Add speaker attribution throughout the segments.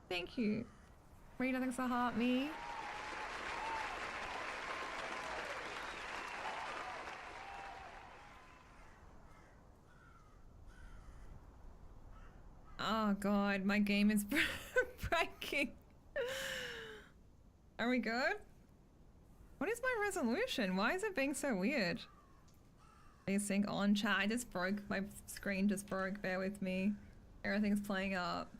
Speaker 1: Thank you. Rita, thanks for heart me. Oh god, my game is breaking. Are we good? What is my resolution? Why is it being so weird? Sync on chat. I just broke. My screen just broke. Bear with me. Everything's playing up.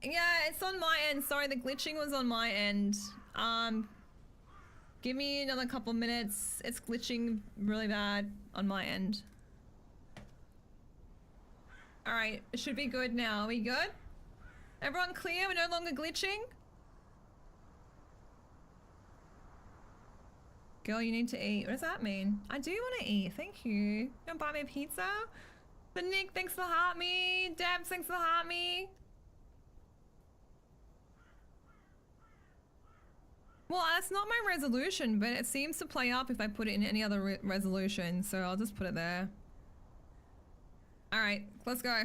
Speaker 1: Yeah, it's on my end. Sorry, the glitching was on my end. Give me another couple minutes. It's glitching really bad on my end. Alright, it should be good now. Are we good? Everyone clear? We're no longer glitching? Girl, you need to eat. What does that mean? I do want to eat. Thank you. You want to buy me a pizza? But Nick, thanks for the heart me. Debs, thanks for the heart me. Well, that's not my resolution, but it seems to play up if I put it in any other resolution. So I'll just put it there. Alright, let's go.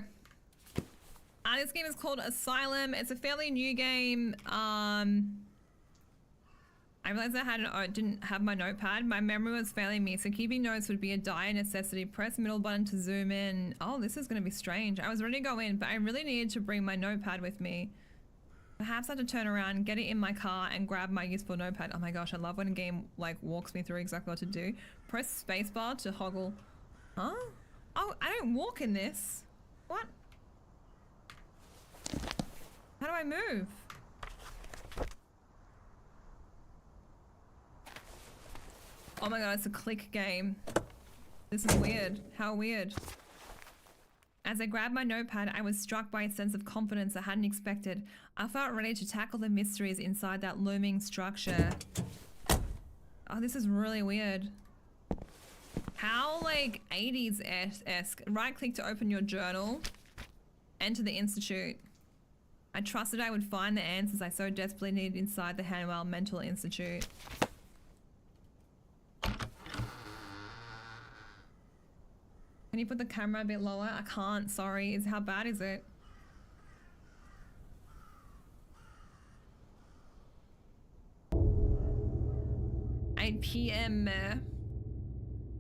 Speaker 1: This game is called Asylum. It's a fairly new game. I realized I didn't have my notepad. My memory was failing me, so keeping notes would be a dire necessity. Press middle button to zoom in. Oh, this is going to be strange. I was ready to go in, but I really needed to bring my notepad with me. Perhaps I had to turn around, get it in my car, and grab my useful notepad. Oh my gosh, I love when a game like walks me through exactly what to do. Press spacebar to hoggle. Huh? Oh, I don't walk in this. What? How do I move? Oh my god, it's a click game. This is weird. How weird. As I grabbed my notepad, I was struck by a sense of confidence I hadn't expected. I felt ready to tackle the mysteries inside that looming structure. Oh, this is really weird. How, like, 80s-esque. Right-click to open your journal. Enter the Institute. I trusted I would find the answers I so desperately needed inside the Hanwell Mental Institute. Can you put the camera a bit lower? I can't, sorry. How bad is it? $8 p.m.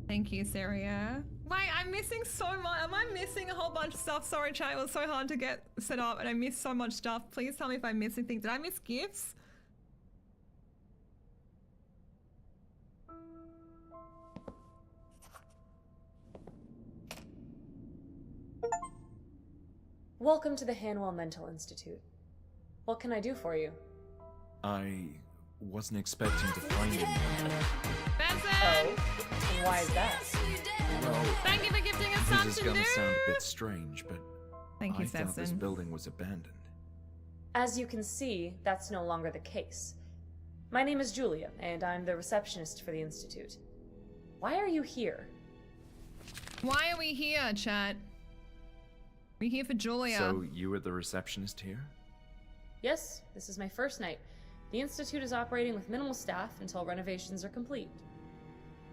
Speaker 1: Thank you, Seria. Wait, I'm missing so much. Am I missing a whole bunch of stuff? Sorry, chat. It was so hard to get set up and I missed so much stuff. Please tell me if I'm missing things. Did I miss gifts?
Speaker 2: Welcome to the Hanwell Mental Institute. What can I do for you?
Speaker 3: I wasn't expecting to find anyone.
Speaker 2: Oh, and why is that?
Speaker 3: Well,
Speaker 1: thank you for gifting us
Speaker 3: this is
Speaker 1: something
Speaker 3: gonna
Speaker 1: new.
Speaker 3: sound a bit strange, but
Speaker 1: Thank you,
Speaker 3: I thought this
Speaker 1: Stetson.
Speaker 3: building was abandoned.
Speaker 2: As you can see, that's no longer the case. My name is Julia, and I'm the receptionist for the Institute. Why are you here?
Speaker 1: Why are we here, chat? We're here for Julia.
Speaker 3: So you were the receptionist here?
Speaker 2: Yes, this is my first night. The Institute is operating with minimal staff until renovations are complete.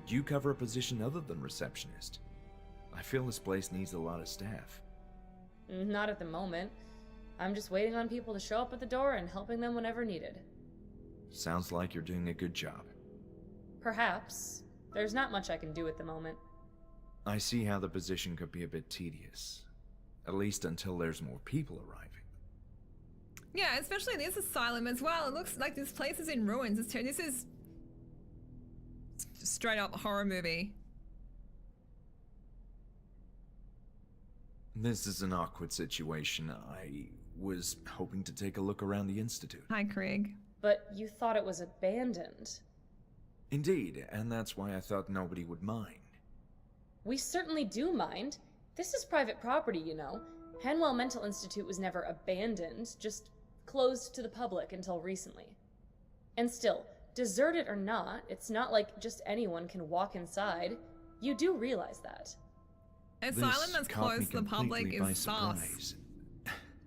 Speaker 3: Do you cover a position other than receptionist? I feel this place needs a lot of staff.
Speaker 2: Not at the moment. I'm just waiting on people to show up at the door and helping them whenever needed.
Speaker 3: Sounds like you're doing a good job.
Speaker 2: Perhaps. There's not much I can do at the moment.
Speaker 3: I see how the position could be a bit tedious. At least until there's more people arriving.
Speaker 1: Yeah, especially this asylum as well. It looks like this place is in ruins. This is straight up horror movie.
Speaker 3: This is an awkward situation. I was hoping to take a look around the Institute.
Speaker 1: Hi, Craig.
Speaker 2: But you thought it was abandoned.
Speaker 3: Indeed, and that's why I thought nobody would mind.
Speaker 2: We certainly do mind. This is private property, you know. Hanwell Mental Institute was never abandoned, just closed to the public until recently. And still, deserted or not, it's not like just anyone can walk inside. You do realize that.
Speaker 1: Asylum that's closed to the public is sus.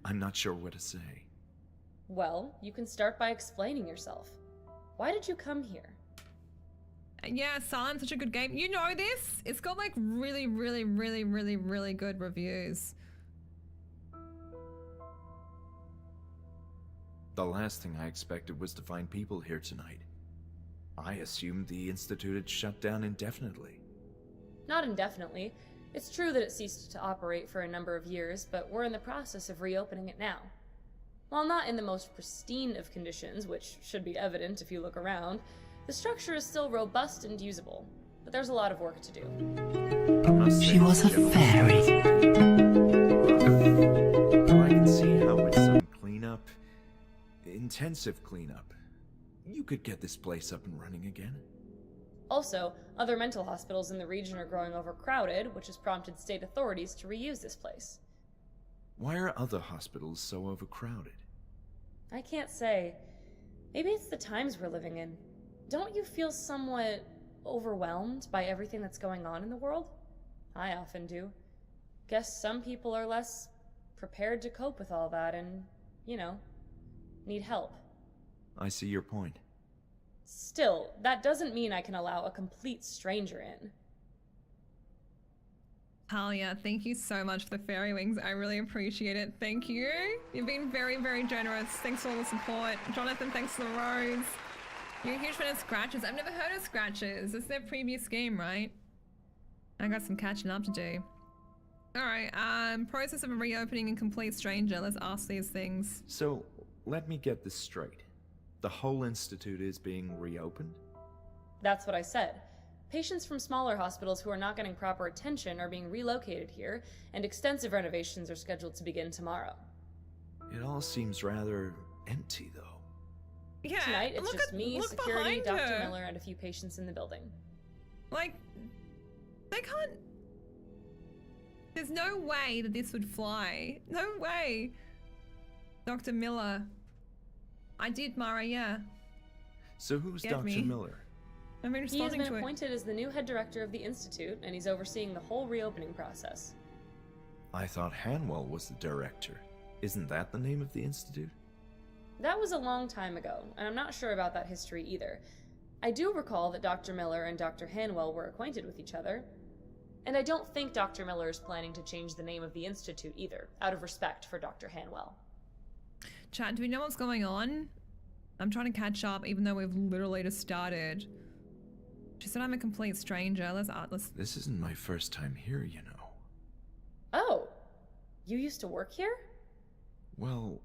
Speaker 3: I'm not sure what to say.
Speaker 2: Well, you can start by explaining yourself. Why did you come here?
Speaker 1: Yeah, Asylum's such a good game. You know this? It's got like really, really, really, really, really good reviews.
Speaker 3: The last thing I expected was to find people here tonight. I assumed the Institute had shut down indefinitely.
Speaker 2: Not indefinitely. It's true that it ceased to operate for a number of years, but we're in the process of reopening it now. While not in the most pristine of conditions, which should be evident if you look around, the structure is still robust and usable, but there's a lot of work to do.
Speaker 3: I must say
Speaker 4: She was a fairy.
Speaker 3: Though I can see how with some cleanup, intensive cleanup, you could get this place up and running again.
Speaker 2: Also, other mental hospitals in the region are growing overcrowded, which has prompted state authorities to reuse this place.
Speaker 3: Why are other hospitals so overcrowded?
Speaker 2: I can't say. Maybe it's the times we're living in. Don't you feel somewhat overwhelmed by everything that's going on in the world? I often do. Guess some people are less prepared to cope with all that and, need help.
Speaker 3: I see your point.
Speaker 2: Still, that doesn't mean I can allow a complete stranger in.
Speaker 1: Talia, thank you so much for the fairy wings. I really appreciate it. Thank you. You've been very, very generous. Thanks for all the support. Jonathan, thanks for the rose. You're a huge fan of Scratches. I've never heard of Scratches. It's their previous game, right? I got some catching up to do. Alright, process of reopening a complete stranger. Let's ask these things.
Speaker 3: So, let me get this straight. The whole institute is being reopened?
Speaker 2: That's what I said. Patients from smaller hospitals who are not getting proper attention are being relocated here, and extensive renovations are scheduled to begin tomorrow.
Speaker 3: It all seems rather empty, though.
Speaker 1: Yeah,
Speaker 2: Tonight, it's just me,
Speaker 1: look
Speaker 2: security,
Speaker 1: behind
Speaker 2: Dr.
Speaker 1: her.
Speaker 2: Miller, and a few patients in the building.
Speaker 1: Like, they can't... There's no way that this would fly. No way. Dr. Miller. I did, Mara, yeah.
Speaker 3: So who's
Speaker 1: Get
Speaker 3: Dr.
Speaker 1: me.
Speaker 3: Miller?
Speaker 1: I've been
Speaker 2: He has
Speaker 1: responding
Speaker 2: been
Speaker 1: to it.
Speaker 2: appointed as the new head director of the Institute, and he's overseeing the whole reopening process.
Speaker 3: I thought Hanwell was the director. Isn't that the name of the institute?
Speaker 2: That was a long time ago, and I'm not sure about that history either. I do recall that Dr. Miller and Dr. Hanwell were acquainted with each other, and I don't think Dr. Miller is planning to change the name of the Institute either, out of respect for Dr. Hanwell.
Speaker 1: Chat, do we know what's going on? I'm trying to catch up even though we've literally just started. She said I'm a complete stranger. Let's...
Speaker 3: This isn't my first time here, you know.
Speaker 2: Oh, you used to work here?
Speaker 3: Well,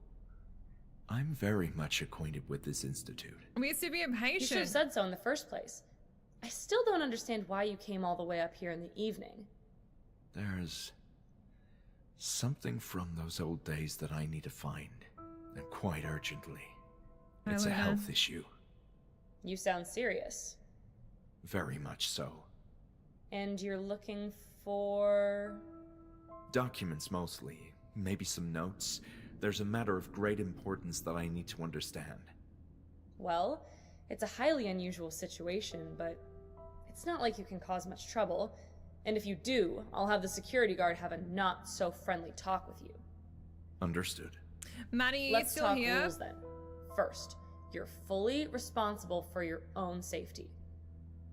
Speaker 3: I'm very much acquainted with this institute.
Speaker 1: We used to be
Speaker 2: You should have
Speaker 1: impatient.
Speaker 2: said so in the first place. I still don't understand why you came all the way up here in the evening.
Speaker 3: There's something from those old days that I need to find, and quite urgently.
Speaker 1: Hi,
Speaker 3: It's a
Speaker 1: Luna.
Speaker 3: health issue.
Speaker 2: You sound serious.
Speaker 3: Very much so.
Speaker 2: And you're looking for...
Speaker 3: Documents mostly. Maybe some notes. There's a matter of great importance that I need to understand.
Speaker 2: Well, it's a highly unusual situation, but it's not like you can cause much trouble. And if you do, I'll have the security guard have a not-so-friendly talk with you.
Speaker 3: Understood.
Speaker 1: Maddie, you
Speaker 2: Let's
Speaker 1: still
Speaker 2: talk
Speaker 1: here?
Speaker 2: rules then. First, you're fully responsible for your own safety.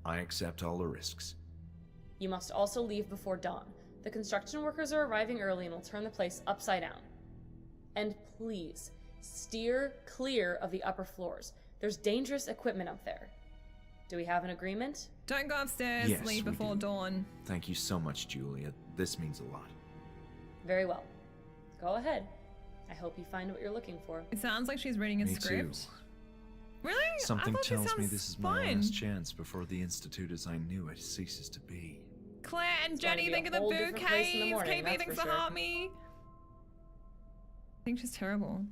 Speaker 3: I accept all the risks.
Speaker 2: You must also leave before dawn. The construction workers are arriving early and will turn the place upside down. And please, steer clear of the upper floors. There's dangerous equipment up there. Do we have an agreement?
Speaker 1: Don't go upstairs.
Speaker 3: Yes,
Speaker 1: Leave
Speaker 3: we
Speaker 1: before
Speaker 3: do.
Speaker 1: dawn.
Speaker 3: Thank you so much, Julia. This means a lot.
Speaker 2: Very well. Go ahead. I hope you find what you're looking for.
Speaker 1: It sounds like she's reading a
Speaker 3: Me
Speaker 1: script.
Speaker 3: too.
Speaker 1: Really?
Speaker 3: Something
Speaker 1: I thought
Speaker 3: tells me
Speaker 1: sounds
Speaker 3: this is my
Speaker 1: fine.
Speaker 3: last chance before the institute as I knew it ceases to be.
Speaker 1: Claire and
Speaker 2: It's going to
Speaker 1: Jenny,
Speaker 2: be
Speaker 1: think
Speaker 2: a
Speaker 1: of the
Speaker 2: whole different place in the
Speaker 1: bouquets.
Speaker 2: morning,
Speaker 1: KB,
Speaker 2: that's
Speaker 1: thanks
Speaker 2: for
Speaker 1: for
Speaker 2: sure.
Speaker 1: heart me. I think she's terrible.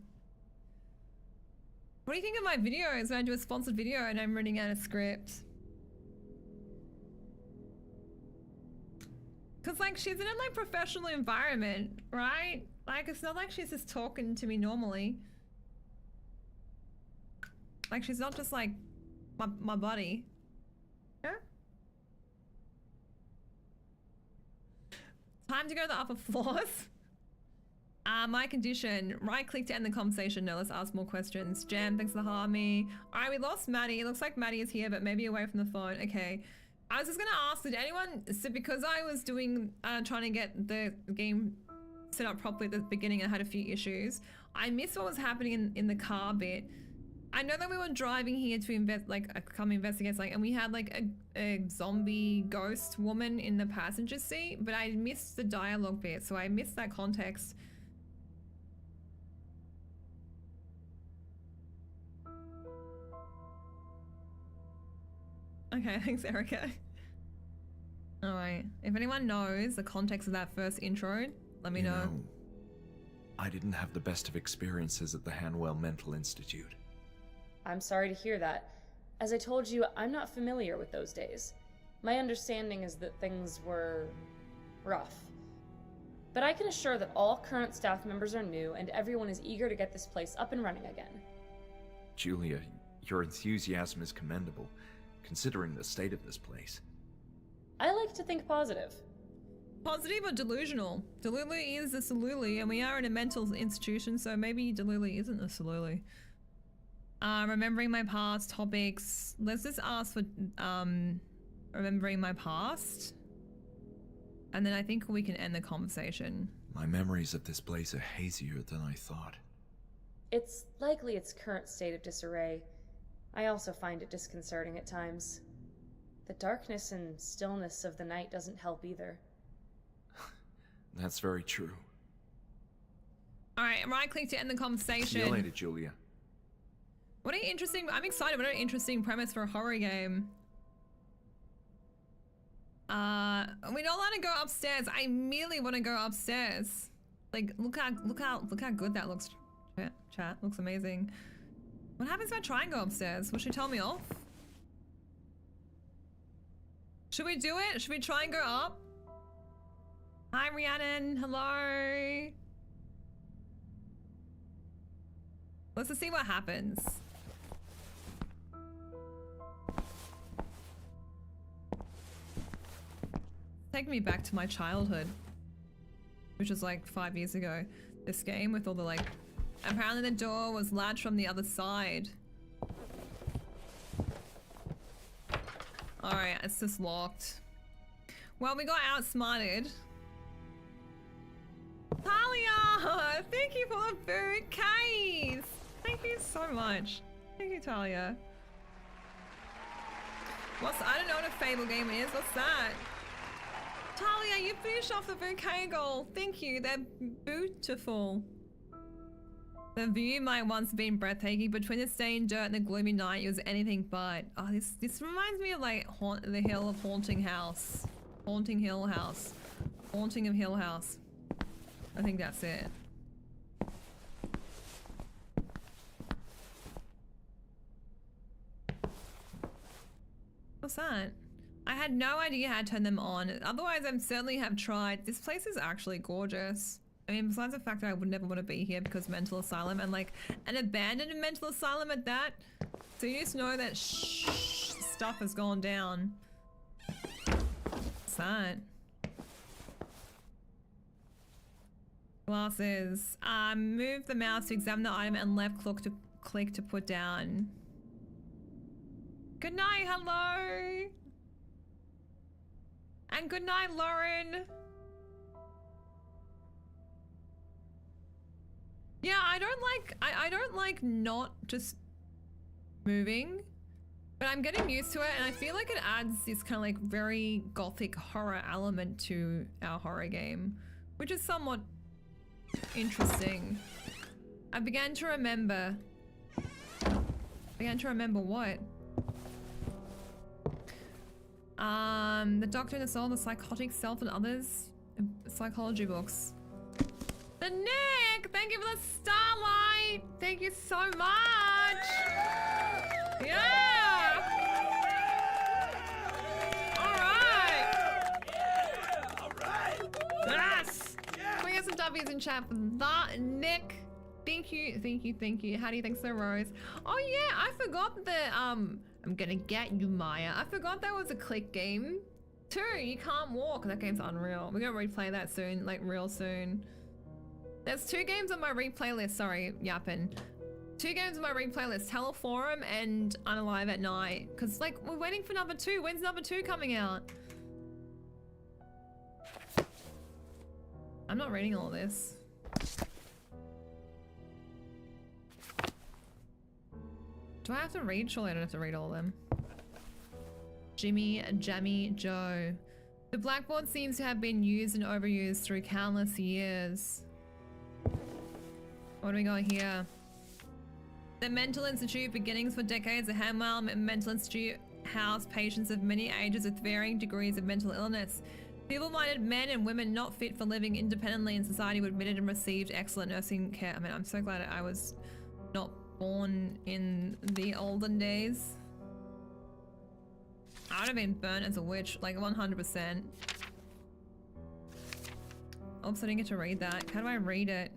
Speaker 1: What do you think of my videos when I do a sponsored video and I'm reading out a script? Cause like she's in a like professional environment, right? Like it's not like she's just talking to me normally. Like she's not just like my buddy. Yeah? Time to go to the upper floors. My condition, right click to end the conversation. No, let's ask more questions. Jam, thanks for the harmony. Alright, we lost Maddie. It looks like Maddie is here, but maybe away from the phone. Okay. I was just gonna ask, did anyone, so because I was doing, trying to get the game set up properly at the beginning, I had a few issues. I missed what was happening in the car bit. I know that we were driving here to come investigate something, and we had like a zombie ghost woman in the passenger seat, but I missed the dialogue bit, so I missed that context. Okay, thanks, Erica. Alright, if anyone knows the context of that first intro, let me know.
Speaker 3: I didn't have the best of experiences at the Hanwell Mental Institute.
Speaker 2: I'm sorry to hear that. As I told you, I'm not familiar with those days. My understanding is that things were rough. But I can assure that all current staff members are new and everyone is eager to get this place up and running again.
Speaker 3: Julia, your enthusiasm is commendable, considering the state of this place.
Speaker 2: I like to think positive.
Speaker 1: Positive or delusional? Delulu is a Saluli, and we are in a mental institution, so maybe Delulu isn't a Saluli. Remembering my past topics. Let's just ask for remembering my past. And then I think we can end the conversation.
Speaker 3: My memories of this place are hazier than I thought.
Speaker 2: It's likely its current state of disarray. I also find it disconcerting at times. The darkness and stillness of the night doesn't help either.
Speaker 3: That's very true.
Speaker 1: Alright, right click to end the conversation.
Speaker 3: See you later, Julia.
Speaker 1: What an interesting, I'm excited, what an interesting premise for a horror game. We're not allowed to go upstairs. I merely want to go upstairs. Like, look how good that looks. Chat, looks amazing. What happens if I try and go upstairs? Will she tell me off? Should we do it? Should we try and go up? Hi, Rhiannon. Hello. Let's just see what happens. Take me back to my childhood, which was like 5 years ago. This game with all the like, apparently the door was latched from the other side. Alright, it's just locked. Well, we got outsmarted. Talia! Thank you for the bouquets! Thank you so much. Thank you, Talia. I don't know what a Fable game is. What's that? Talia, you finished off the bouquet goal. Thank you. They're beautiful. The view might once have been breathtaking. Between the stained dirt and the gloomy night, it was anything but. Oh, this reminds me of like the Hill of Haunting House. Haunting Hill House. Haunting of Hill House. I think that's it. What's that? I had no idea how to turn them on. Otherwise, I certainly have tried. This place is actually gorgeous. I mean, besides the fact that I would never want to be here because mental asylum, and like an abandoned mental asylum at that. So you just know that stuff has gone down. What's that? Glasses. Move the mouse to examine the item and left click to put down. Good night, hello. And good night, Lauren. Yeah, I don't like not just moving, but I'm getting used to it, and I feel like it adds this kind of like very gothic horror element to our horror game, which is somewhat interesting. I began to remember what? The Doctor and the Soul, the Psychotic Self, and others psychology books. The Nick, thank you for the starlight. Thank you so much. Yeah. All right. Yes. Can we get some W's in chat for that, Nick? Thank you. How do you think so, Rose? Oh yeah, I forgot that. I'm gonna get you, Maya. I forgot that was a click game too. You can't walk. That game's unreal. We're gonna replay that soon, like real soon. There's 2 games on my replay list. Sorry, yapping. 2 games on my replay list: Teleforum and Unalive at Night. Cause like we're waiting for number 2. When's number 2 coming out? I'm not reading all this. Do I have to read? Surely I don't have to read all of them. Jimmy, Jammy, Joe. The blackboard seems to have been used and overused through countless years. What do we got here? The Mental Institute, beginnings for decades, the Hanwell Mental Institute housed patients of many ages with varying degrees of mental illness. Feeble-minded men and women not fit for living independently in society were admitted and received excellent nursing care. I mean, I'm so glad I was not born in the olden days. I would have been burnt as a witch, like 100%. Oops, I didn't get to read that. How do I read it?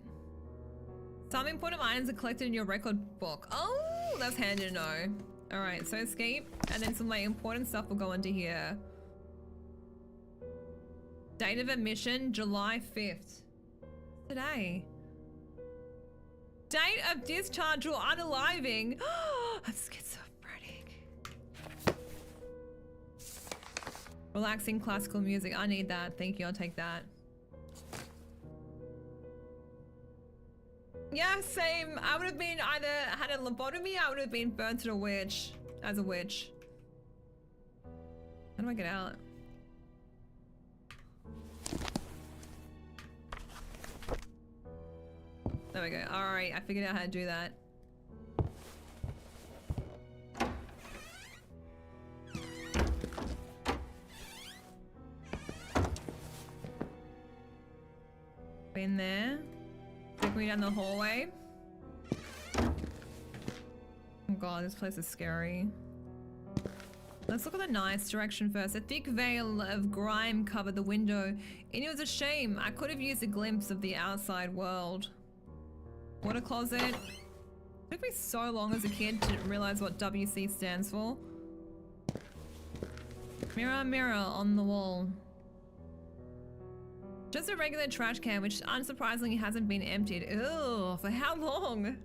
Speaker 1: Some important items are collected in your record book. Oh, that's handy to know. All right, so escape, and then some like important stuff will go into here. Date of admission, July 5th. Today. Date of discharge or unaliving. I'm schizophrenic. Relaxing classical music. I need that. Thank you. I'll take that. Yeah, same. I would have been either had a lobotomy, I would have been burnt to a witch. As a witch. How do I get out? There we go. Alright, I figured out how to do that. In there. Take me down the hallway. Oh god, this place is scary. Let's look at the nice direction first. A thick veil of grime covered the window, and it was a shame. I could have used a glimpse of the outside world. Water closet. It took me so long as a kid to realize what WC stands for. Mirror, mirror on the wall. Just a regular trash can, which unsurprisingly hasn't been emptied. Ew, for how long?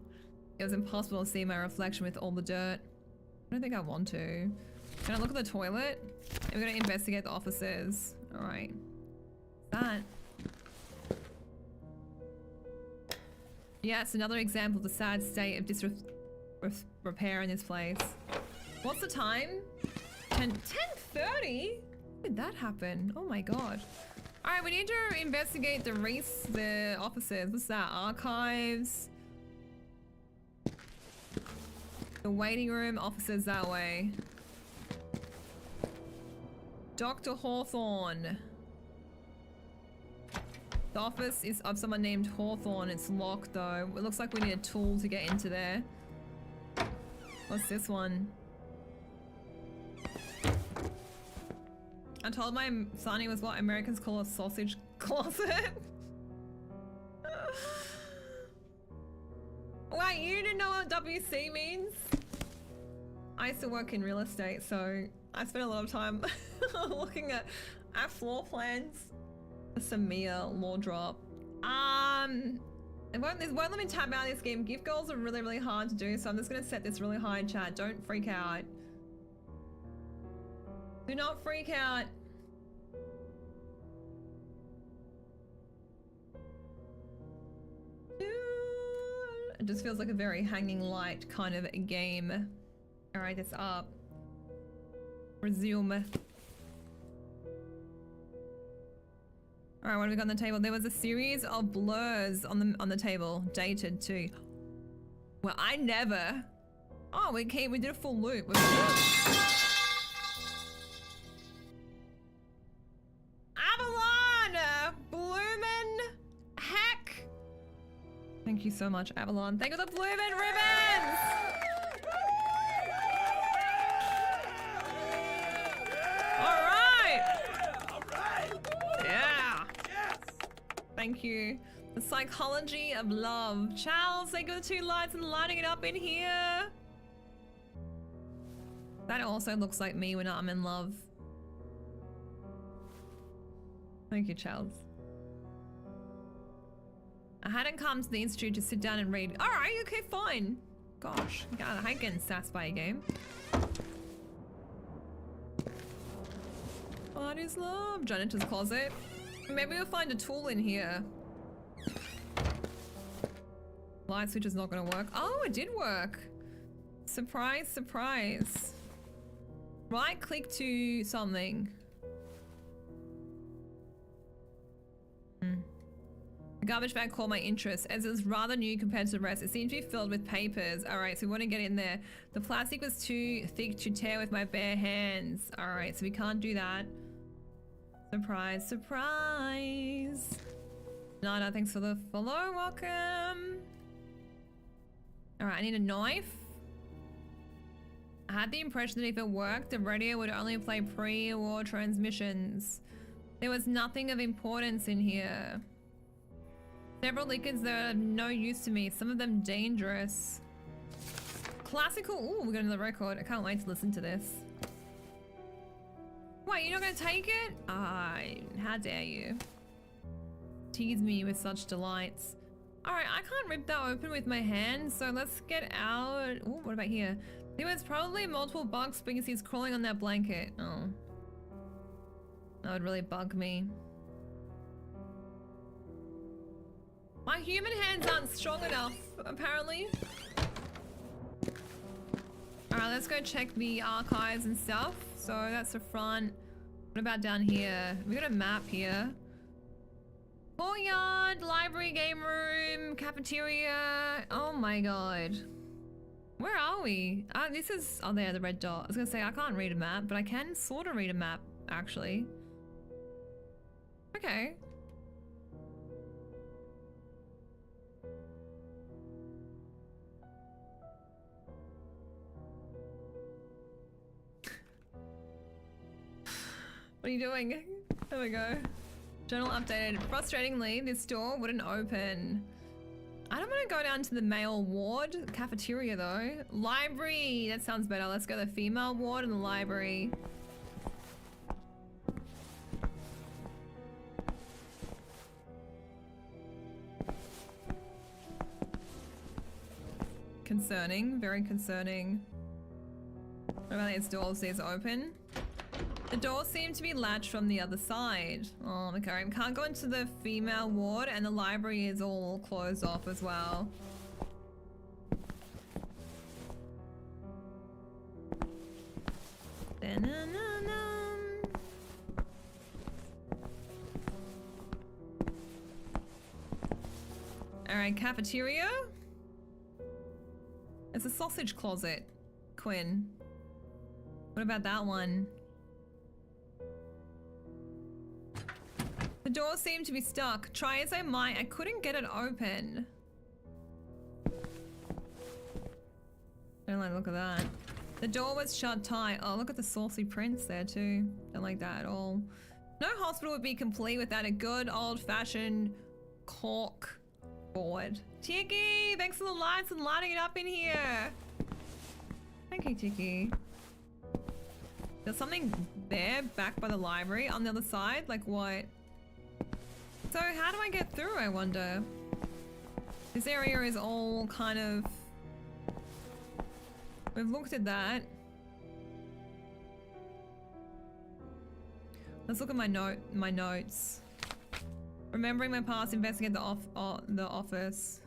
Speaker 1: It was impossible to see my reflection with all the dirt. I don't think I want to. Can I look at the toilet? And we're gonna investigate the officers. All right. That. Yeah, it's another example of the sad state of disrepair in this place. What's the time? 10:30? When did that happen? Oh my god. All right, we need to investigate the officers. What's that? Archives. The waiting room, officers that way. Dr. Hawthorne. The office is of someone named Hawthorne. It's locked though. It looks like we need a tool to get into there. What's this one? I told my son he was what Americans call a sausage closet. Wait, you didn't know what WC means? I used to work in real estate, so I spent a lot of time looking at floor plans. Some Mia law drop. It won't let me tab out of this game. Gift goals are really, really hard to do, so I'm just gonna set this really high in chat. Don't freak out. Do not freak out. It just feels like a very hanging light kind of a game. Alright, it's up. Resume. Alright, what have we got on the table? There was a series of blurs on the table. Dated too. Well, I never. Oh, we did a full loop. Avalon! Bloomin' heck! Thank you so much, Avalon. Thank you for the bloomin' ribbons! Alright! Yeah! Yes! Thank you. The psychology of love. Charles, thank you for the 2 lights and lighting it up in here. That also looks like me when I'm in love. Thank you, Charles. I hadn't come to the institute to sit down and read. All right, okay, fine. Gosh, God, I hate getting sassed by a game. What is love? Janitor's closet. Maybe we'll find a tool in here. Light switch is not gonna work. Oh, it did work. Surprise, surprise. Right click to something. The garbage bag caught my interest as it was rather new compared to the rest. It seemed to be filled with papers. Alright, so we want to get in there. The plastic was too thick to tear with my bare hands. Alright, so we can't do that. Surprise, surprise. Nada, thanks for the follow. Welcome. Alright, I need a knife. I had the impression that if it worked, the radio would only play pre-war transmissions. There was nothing of importance in here. Several liquids that are of no use to me, some of them dangerous. Classical. Ooh, we're going to the record. I can't wait to listen to this. Wait, you're not going to take it? How dare you? Tease me with such delights. Alright, I can't rip that open with my hand, so let's get out. Ooh, what about here? There was probably multiple bug species crawling on that blanket. Oh. That would really bug me. My human hands aren't strong enough, apparently. Alright, let's go check the archives and stuff. So that's the front. What about down here? We got a map here. Courtyard, library, game room, cafeteria. Oh my god. Where are we? This is... Oh, there, the red dot. I was gonna say, I can't read a map, but I can sort of read a map, actually. Okay. What are you doing? There we go. Journal updated. Frustratingly, this door wouldn't open. I don't want to go down to the male ward. Cafeteria, though. Library! That sounds better. Let's go to the female ward and the library. Concerning. Very concerning. What about these doors? These open? The door seemed to be latched from the other side. Oh, okay. We can't go into the female ward, and the library is all closed off as well. Alright, cafeteria. It's a sausage closet, Quinn. What about that one? The door seemed to be stuck. Try as I might, I couldn't get it open. Don't like the look of that. The door was shut tight. Oh, look at the saucy prints there too. Don't like that at all. No hospital would be complete without a good old-fashioned cork board. Tiki, thanks for the lights and lighting it up in here. Thank you, Tiki. There's something there back by the library on the other side. Like what? So how do I get through, I wonder? This area is all kind of... We've looked at that. Let's look at my notes. Remembering my past, investigate the office.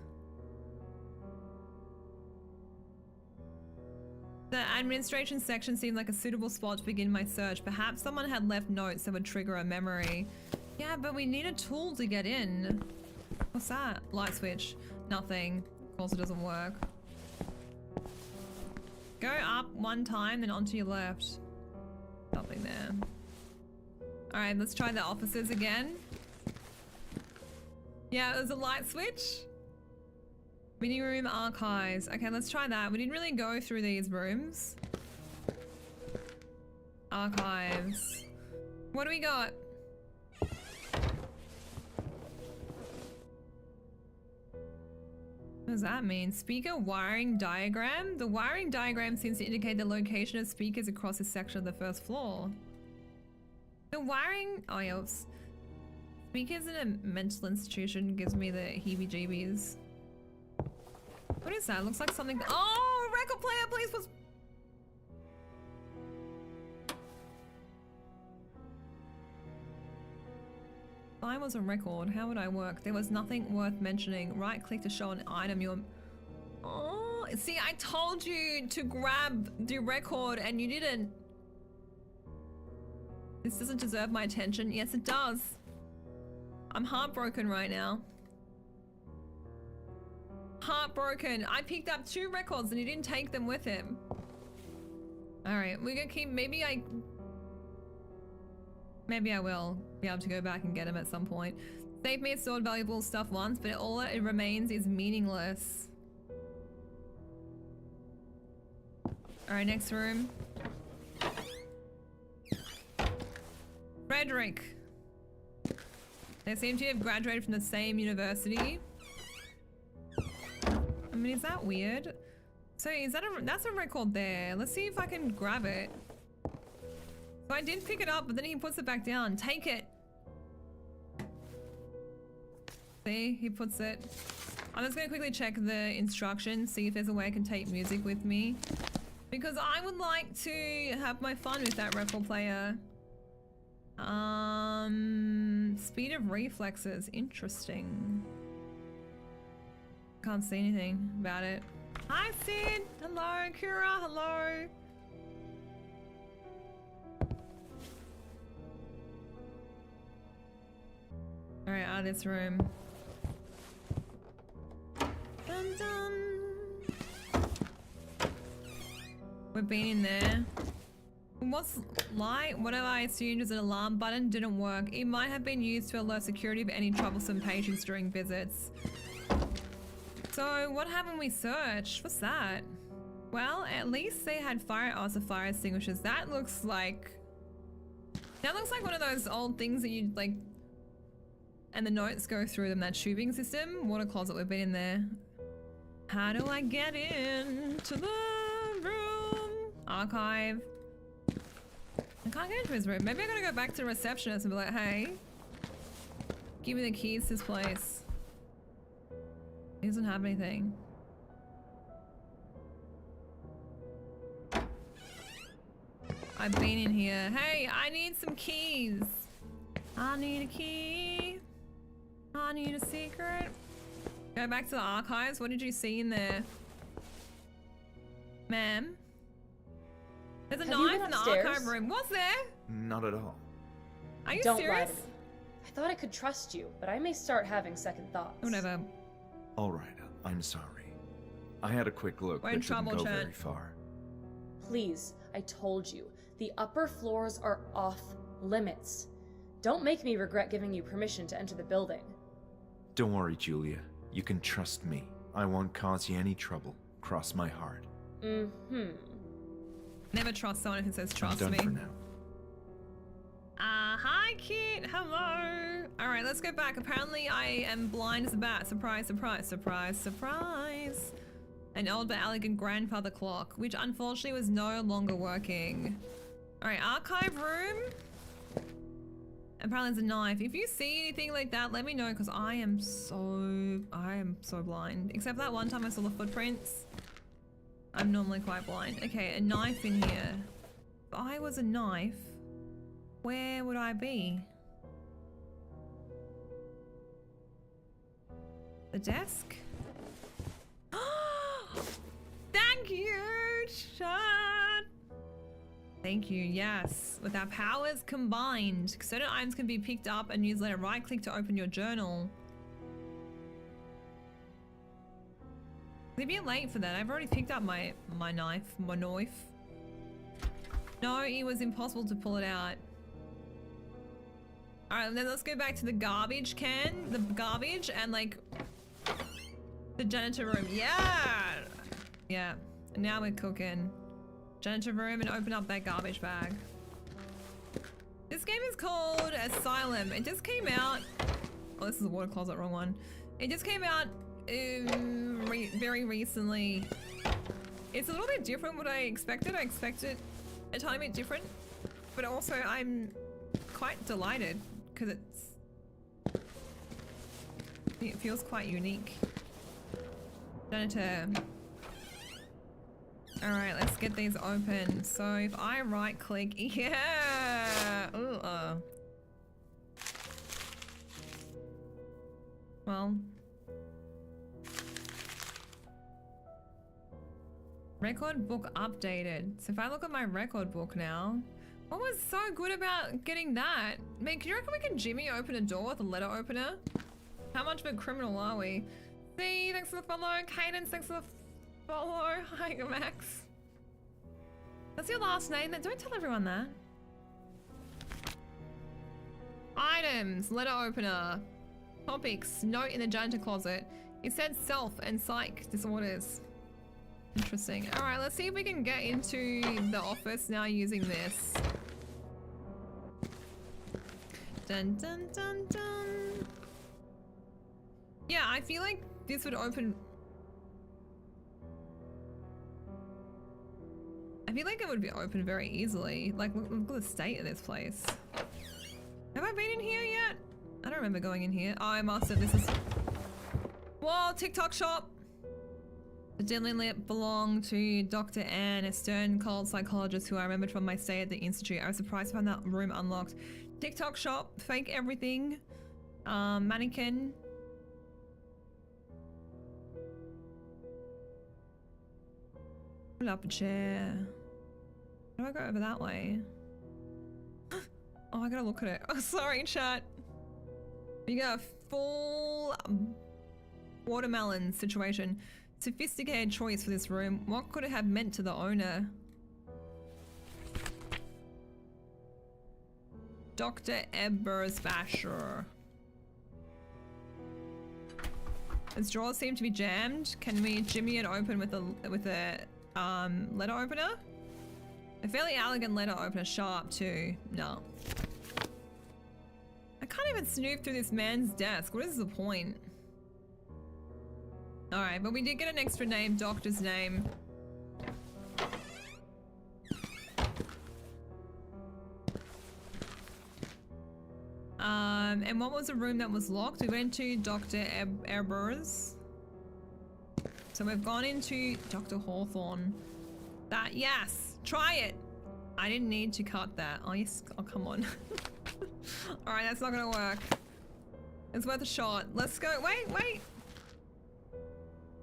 Speaker 1: The administration section seemed like a suitable spot to begin my search. Perhaps someone had left notes that would trigger a memory. Yeah, but we need a tool to get in. What's that? Light switch. Nothing. Of course it doesn't work. Go up one time, then onto your left. Nothing there. Alright, let's try the offices again. Yeah, there's a light switch. Mini room archives. Okay, let's try that. We didn't really go through these rooms. Archives. What do we got? What does that mean? Speaker wiring diagram? The wiring diagram seems to indicate the location of speakers across a section of the first floor. The wiring... Oh, yeah. Speakers in a mental institution gives me the heebie-jeebies. What is that? Looks like something... Oh! Record player, please! What's... I was a record. How would I work? There was nothing worth mentioning. Right click to show an item you're... Oh, See, I told you to grab the record and you didn't. This doesn't deserve my attention. Yes, it does. I'm heartbroken right now. Heartbroken. I picked up 2 records and he didn't take them with him. Alright, we're gonna keep, maybe I will be able to go back and get him at some point. Save me stored valuable stuff once, but all it remains is meaningless. Alright, next room. Frederick. They seem to have graduated from the same university. I mean, is that weird? So is that that's a record there. Let's see if I can grab it. So I did pick it up, but then he puts it back down. Take it. See, he puts it. I'm just gonna quickly check the instructions, see if there's a way I can take music with me. Because I would like to have my fun with that record player. Speed of reflexes, interesting. Can't see anything about it. Hi Sid, hello, Kira, hello. Alright, out of this room. Dun dun. We've been in there. What's light? Whatever I assumed was an alarm button didn't work. It might have been used to alert security of any troublesome patients during visits. So what happened when we searched? What's that? Well, at least they had fire extinguishers. That looks like one of those old things that you like, and the notes go through them, that tubing system. Water closet, we've been in there. How do I get into the room? Archive. I can't get into his room. Maybe I gotta go back to the receptionist and be like, hey, give me the keys to this place. He doesn't have anything. I've been in here. Hey, I need some keys. I need a key. I need a secret. Go back to the archives. What did you see in there? Ma'am? There's a knife in the archive room. What's there?
Speaker 3: Not at all.
Speaker 1: Are you
Speaker 2: Don't
Speaker 1: serious?
Speaker 2: lie to me. I thought I could trust you, but I may start having second thoughts.
Speaker 1: Whatever.
Speaker 3: All right, I'm sorry. I had a quick look,
Speaker 1: We're in
Speaker 3: but didn't
Speaker 1: trouble,
Speaker 3: go
Speaker 1: Chad.
Speaker 3: very far.
Speaker 2: Please, I told you. The upper floors are off limits. Don't make me regret giving you permission to enter the building.
Speaker 3: Don't worry, Julia. You can trust me. I won't cause you any trouble. Cross my heart.
Speaker 2: Mm-hmm.
Speaker 1: Never trust someone who says trust
Speaker 3: I'm
Speaker 1: me.
Speaker 3: done for now.
Speaker 1: Hi, kid. Hello. All right, let's go back. Apparently, I am blind as a bat. Surprise, surprise, surprise, surprise. An old but elegant grandfather clock, which unfortunately was no longer working. All right, archive room. Apparently, there's a knife. If you see anything like that, let me know, because I am so blind. Except that one time I saw the footprints. I'm normally quite blind. Okay, a knife in here. If I was a knife, where would I be? The desk? Thank you, Chad. Thank you, yes. With our powers combined, certain items can be picked up and used later. Right click to open your journal. It's a bit late for that. I've already picked up my knife. No, it was impossible to pull it out. Alright, then let's go back to the garbage can. The garbage and like the janitor room. Yeah! Yeah. And now we're cooking. Janitor room and open up that garbage bag. This game is called Asylum. It just came out. Oh, this is a water closet, wrong one. It just came out very recently. It's a little bit different what I expected. I expected a tiny bit different, but also I'm quite delighted because it feels quite unique. Janitor. All right, let's get these open. So if I right click, yeah. Ooh, Record book updated. So if I look at my record book now, what was so good about getting that? Man, can you reckon we can Jimmy open a door with a letter opener? How much of a criminal are we? See, thanks for the follow. Cadence, thanks for the follow. Hi, Max. That's your last name. Don't tell everyone that. Items, letter opener. Topics, note in the janitor closet. It said self and psych disorders. Interesting. All right, let's see if we can get into the office now using this. Dun dun dun dun. Yeah, I feel like this would open. I feel like it would be open very easily. Like, look at the state of this place. Have I been in here yet? I don't remember going in here. Oh, I must have. This is. Whoa, TikTok shop. The Dylan Lip belonged to Dr. Anne, a stern cold psychologist who I remembered from my stay at the Institute. I was surprised to find that room unlocked. TikTok shop, fake everything. Mannequin. Pull up a chair. How do I go over that way? Oh, I gotta look at it. Oh, sorry, chat. You got a full watermelon situation. Sophisticated choice for this room. What could it have meant to the owner? Dr. Ebersbacher. Its drawers seem to be jammed. Can we jimmy it open with a letter opener? A fairly elegant letter opener, sharp too. No. I can't even snoop through this man's desk. What is the point? Alright, but we did get an extra name, doctor's name. And what was the room that was locked? We went to Dr. Ebers. So we've gone into Dr. Hawthorne. That, yes, try it. I didn't need to cut that. Oh, yes, oh, come on. Alright, that's not gonna work. It's worth a shot. Let's go, wait.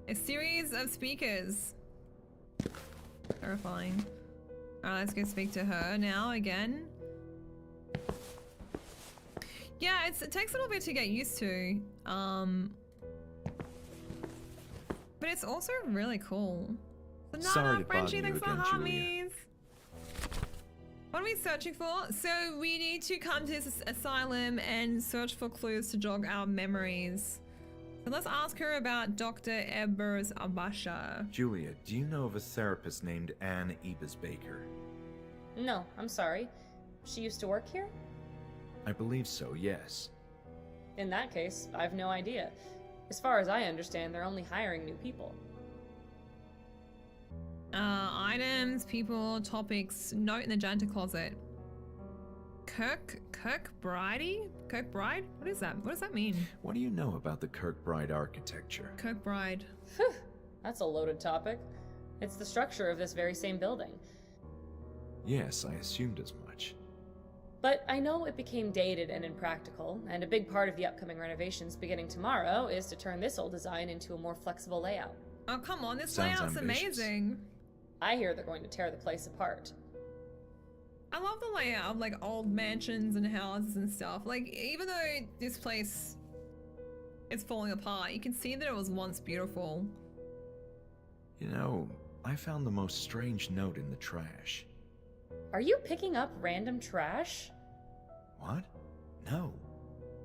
Speaker 1: A series of speakers. Terrifying. Alright, let's go speak to her now again. Yeah, it takes a little bit to get used to. But it's also really cool. So
Speaker 3: Sorry to
Speaker 1: Frenchie,
Speaker 3: bother you
Speaker 1: thanks for
Speaker 3: again, Julia.
Speaker 1: harmies. What are we searching for? So we need to come to this asylum and search for clues to jog our memories. So let's ask her about Dr. Ebers Abasha.
Speaker 3: Julia, do you know of a therapist named Anne Ebers-Baker?
Speaker 2: No, I'm sorry. She used to work here?
Speaker 3: I believe so, yes.
Speaker 2: In that case, I've no idea. As far as I understand, they're only hiring new people.
Speaker 1: Items, people, topics, note in the janitor closet. Kirkbride? Kirkbride? What is that? What does that mean?
Speaker 3: What do you know about the Kirkbride architecture?
Speaker 1: Kirkbride.
Speaker 2: Phew, that's a loaded topic. It's the structure of this very same building.
Speaker 3: Yes, I assumed as much.
Speaker 2: But I know it became dated and impractical, and a big part of the upcoming renovations beginning tomorrow is to turn this old design into a more flexible layout.
Speaker 1: Oh, come on, this
Speaker 3: Sounds
Speaker 1: layout's
Speaker 3: ambitious.
Speaker 1: amazing.
Speaker 2: I hear they're going to tear the place apart.
Speaker 1: I love the layout of like old mansions and houses and stuff. Like, even though this place is falling apart, you can see that it was once beautiful.
Speaker 3: You know, I found the most strange note in the trash.
Speaker 2: Are you picking up random trash?
Speaker 3: What? No.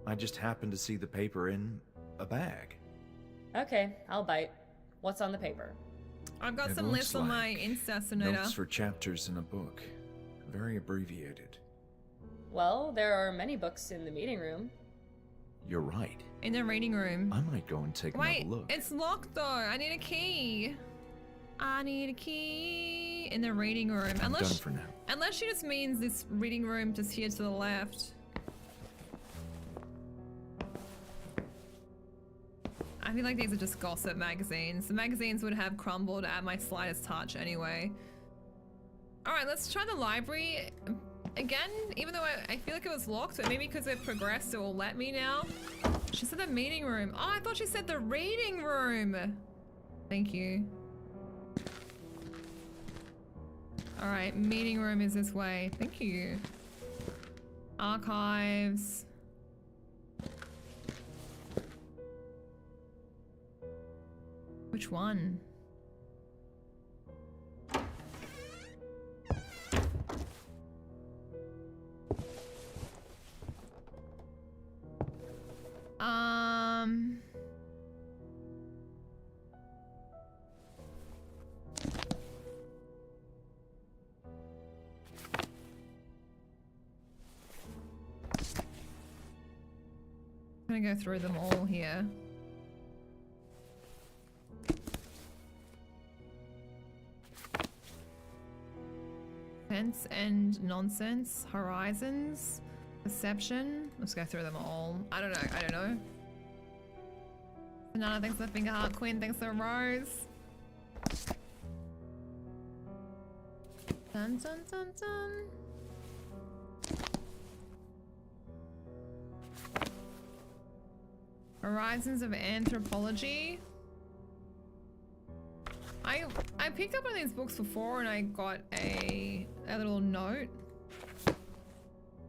Speaker 3: I just happened to see the paper in a bag.
Speaker 2: Okay, I'll bite. What's on the paper?
Speaker 1: I've got
Speaker 3: It
Speaker 1: some
Speaker 3: looks
Speaker 1: lists on my
Speaker 3: like
Speaker 1: Insta Sonota.
Speaker 3: Notes for chapters in a book. Very abbreviated.
Speaker 2: Well, there are many books in the meeting room.
Speaker 3: You're right.
Speaker 1: In the reading room.
Speaker 3: I might go and take
Speaker 1: Wait,
Speaker 3: another look.
Speaker 1: it's locked though. I need a key. I need a key in the reading room.
Speaker 3: I'm done for now.
Speaker 1: Unless she just means this reading room just here to the left. I feel like these are just gossip magazines. The magazines would have crumbled at my slightest touch anyway. Alright, let's try the library again, even though I feel like it was locked, but maybe because we've progressed it will let me now. She said the meeting room. Oh, I thought she said the reading room. Thank you. Alright, meeting room is this way. Thank you. Archives. Which one? I'm gonna go through them all here. Sense and nonsense, horizons, perception. Let's go through them all. I don't know. Banana, thanks for the finger heart. Quinn, thanks for the rose. Dun dun dun dun. Horizons of Anthropology. I picked up one of these books before and I got a little note.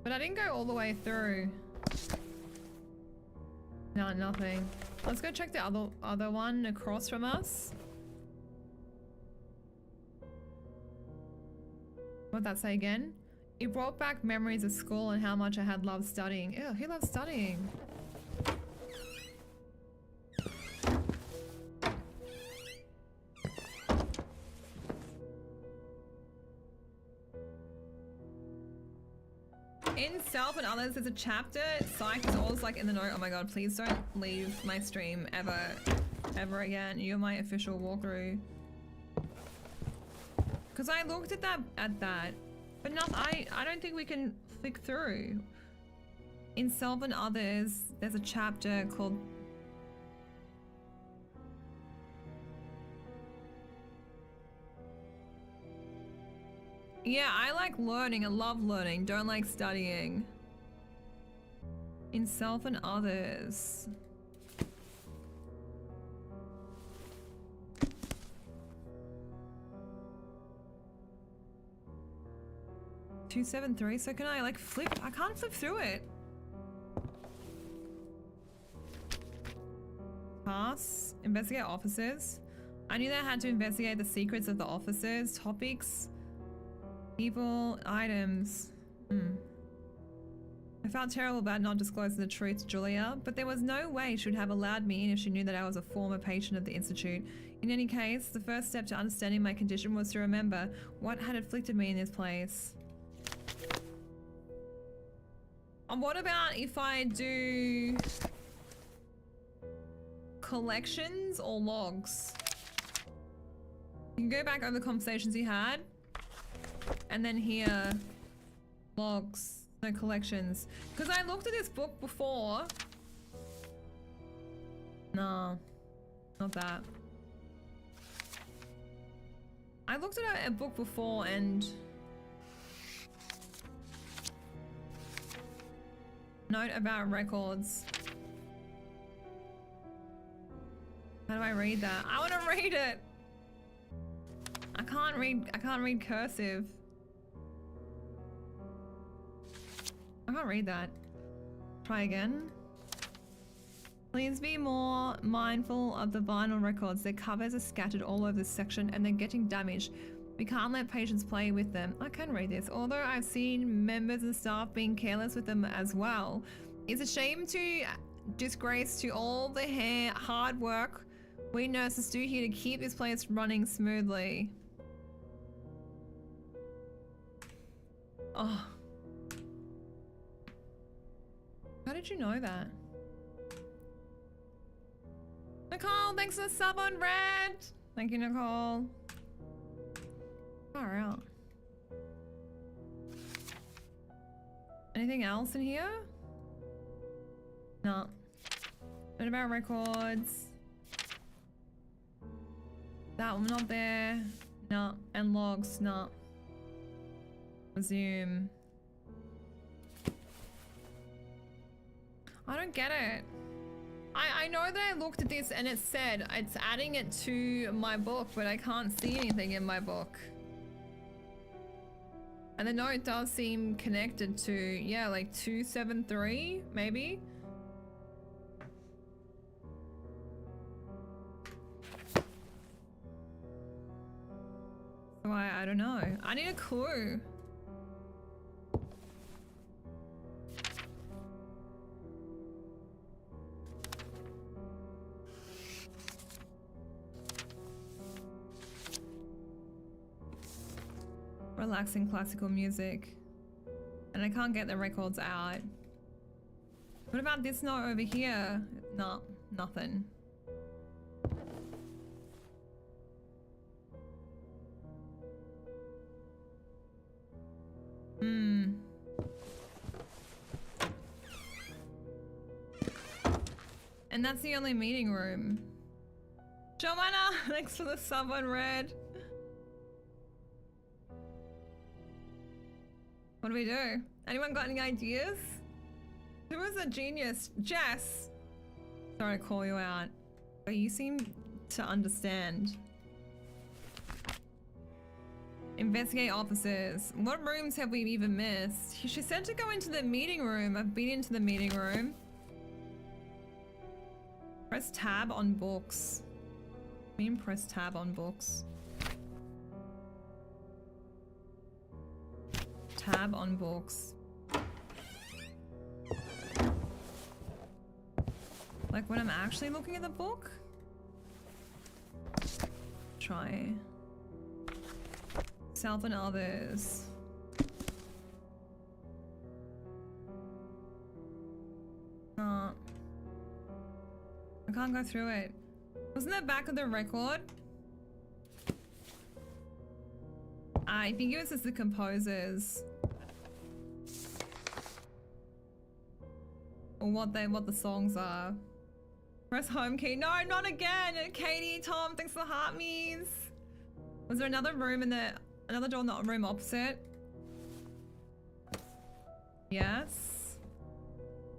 Speaker 1: But I didn't go all the way through. No, nothing. Let's go check the other one across from us. What'd that say again? It brought back memories of school and how much I had loved studying. Ew, who loves studying? In Self and Others, there's a chapter. Psych is always like in the note. Oh my god, please don't leave my stream ever again. You're my official walkthrough. Because I looked at that, but no, I don't think we can flick through. In Self and Others, there's a chapter called. Yeah, I like learning. I love learning. Don't like studying. In Self and Others. (273). So can I like flip? I can't flip through it. Pass. Investigate officers. I knew that I had to investigate the secrets of the officers. Topics. People, items. I felt terrible about not disclosing the truth to Julia, but there was no way she would have allowed me in if she knew that I was a former patient of the Institute. In any case, the first step to understanding my condition was to remember what had afflicted me in this place. And what about if I do collections or logs? You can go back over the conversations you had. And then here, logs, no collections. Because I looked at this book before. No, not that. I looked at a book before and... Note about records. How do I read that? I want to read it! I can't read cursive. I can't read that. Try again. Please be more mindful of the vinyl records. Their covers are scattered all over this section and they're getting damaged. We can't let patients play with them. I can read this. Although I've seen members and staff being careless with them as well. It's a shame to disgrace to all the hard work we nurses do here to keep this place running smoothly. Oh. How did you know that? Nicole, thanks for the sub on Red. Thank you, Nicole. Far out. Anything else in here? No. What about records? That one not there. No. And logs, no. Resume. I don't get it. I know that I looked at this and it said it's adding it to my book, but I can't see anything in my book. And the note does seem connected to, yeah, like 273, maybe? So I don't know. I need a clue. Relaxing classical music. And I can't get the records out. What about this note over here? No, nothing. Hmm. And that's the only meeting room. Joanna, thanks for the sub on red. What do we do? Anyone got any ideas? Who was a genius? Jess! Sorry to call you out, but you seem to understand. Investigate officers. What rooms have we even missed? She said to go into the meeting room. I've been into the meeting room. Press tab on books. I mean, press tab on books. Tab on books. Like when I'm actually looking at the book? Try. Self and others. I can't go through it. Wasn't that back of the record? I think it was just the composers. Or what the songs are. Press home key. No, not again! Katie, Tom, thanks for the heart me's. Was there another room in the another door in the room opposite? Yes.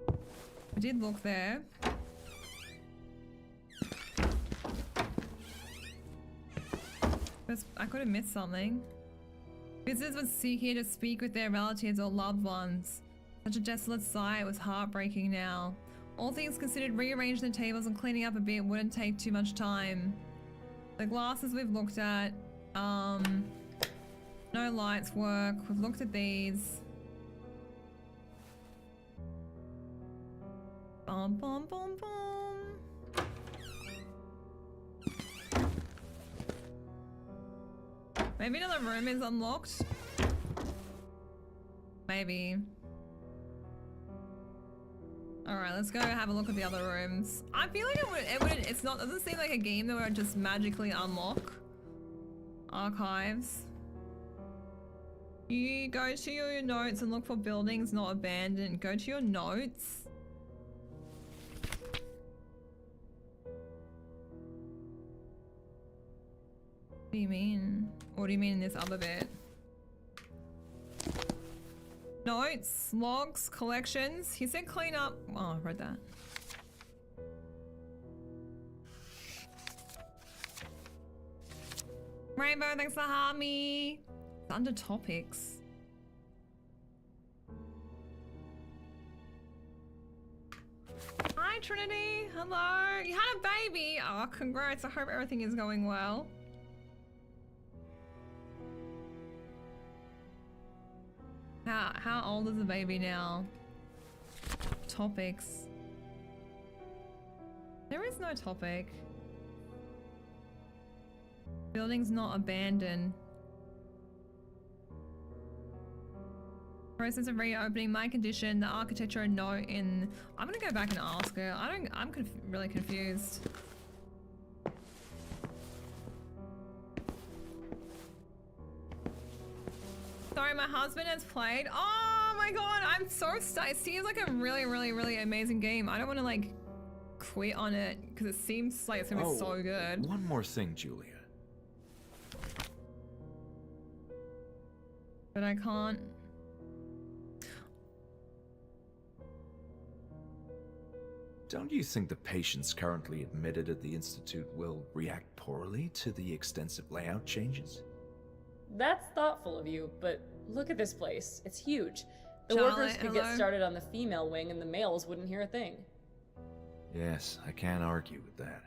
Speaker 1: I did look there. I could have missed something. Visitors would seek here to speak with their relatives or loved ones. Such a desolate sight was heartbreaking now. All things considered, rearranging the tables and cleaning up a bit wouldn't take too much time. The glasses we've looked at. No lights work. We've looked at these. Bum bum bum bum. Maybe another room is unlocked. Maybe. Alright, let's go have a look at the other rooms. I feel like it doesn't seem like a game that would just magically unlock archives. You go to your notes and look for buildings not abandoned. Go to your notes. What do you mean? What do you mean in this other bit? Notes, logs, collections. He said clean up. Oh, I read that. Rainbow, thanks for Harmy. It's under topics. Hi, Trinity. Hello. You had a baby. Oh, congrats. I hope everything is going well. How old is the baby now? Topics. There is no topic. Buildings not abandoned. Process of reopening. My condition. The architecture note in. I'm gonna go back and ask her. I'm really confused. Sorry, my husband has played. Oh my god, I'm so stoked. It seems like a really, really, really amazing game. I don't want to like quit on it because it seems like it's gonna be so good.
Speaker 3: One more thing, Julia.
Speaker 1: But I can't.
Speaker 3: Don't you think the patients currently admitted at the Institute will react poorly to the extensive layout changes?
Speaker 2: That's thoughtful of you, but Look at this place. It's huge. The
Speaker 1: Charlotte,
Speaker 2: workers could
Speaker 1: hello?
Speaker 2: get started on the female wing and the males wouldn't hear a thing.
Speaker 3: Yes, I can't argue with that.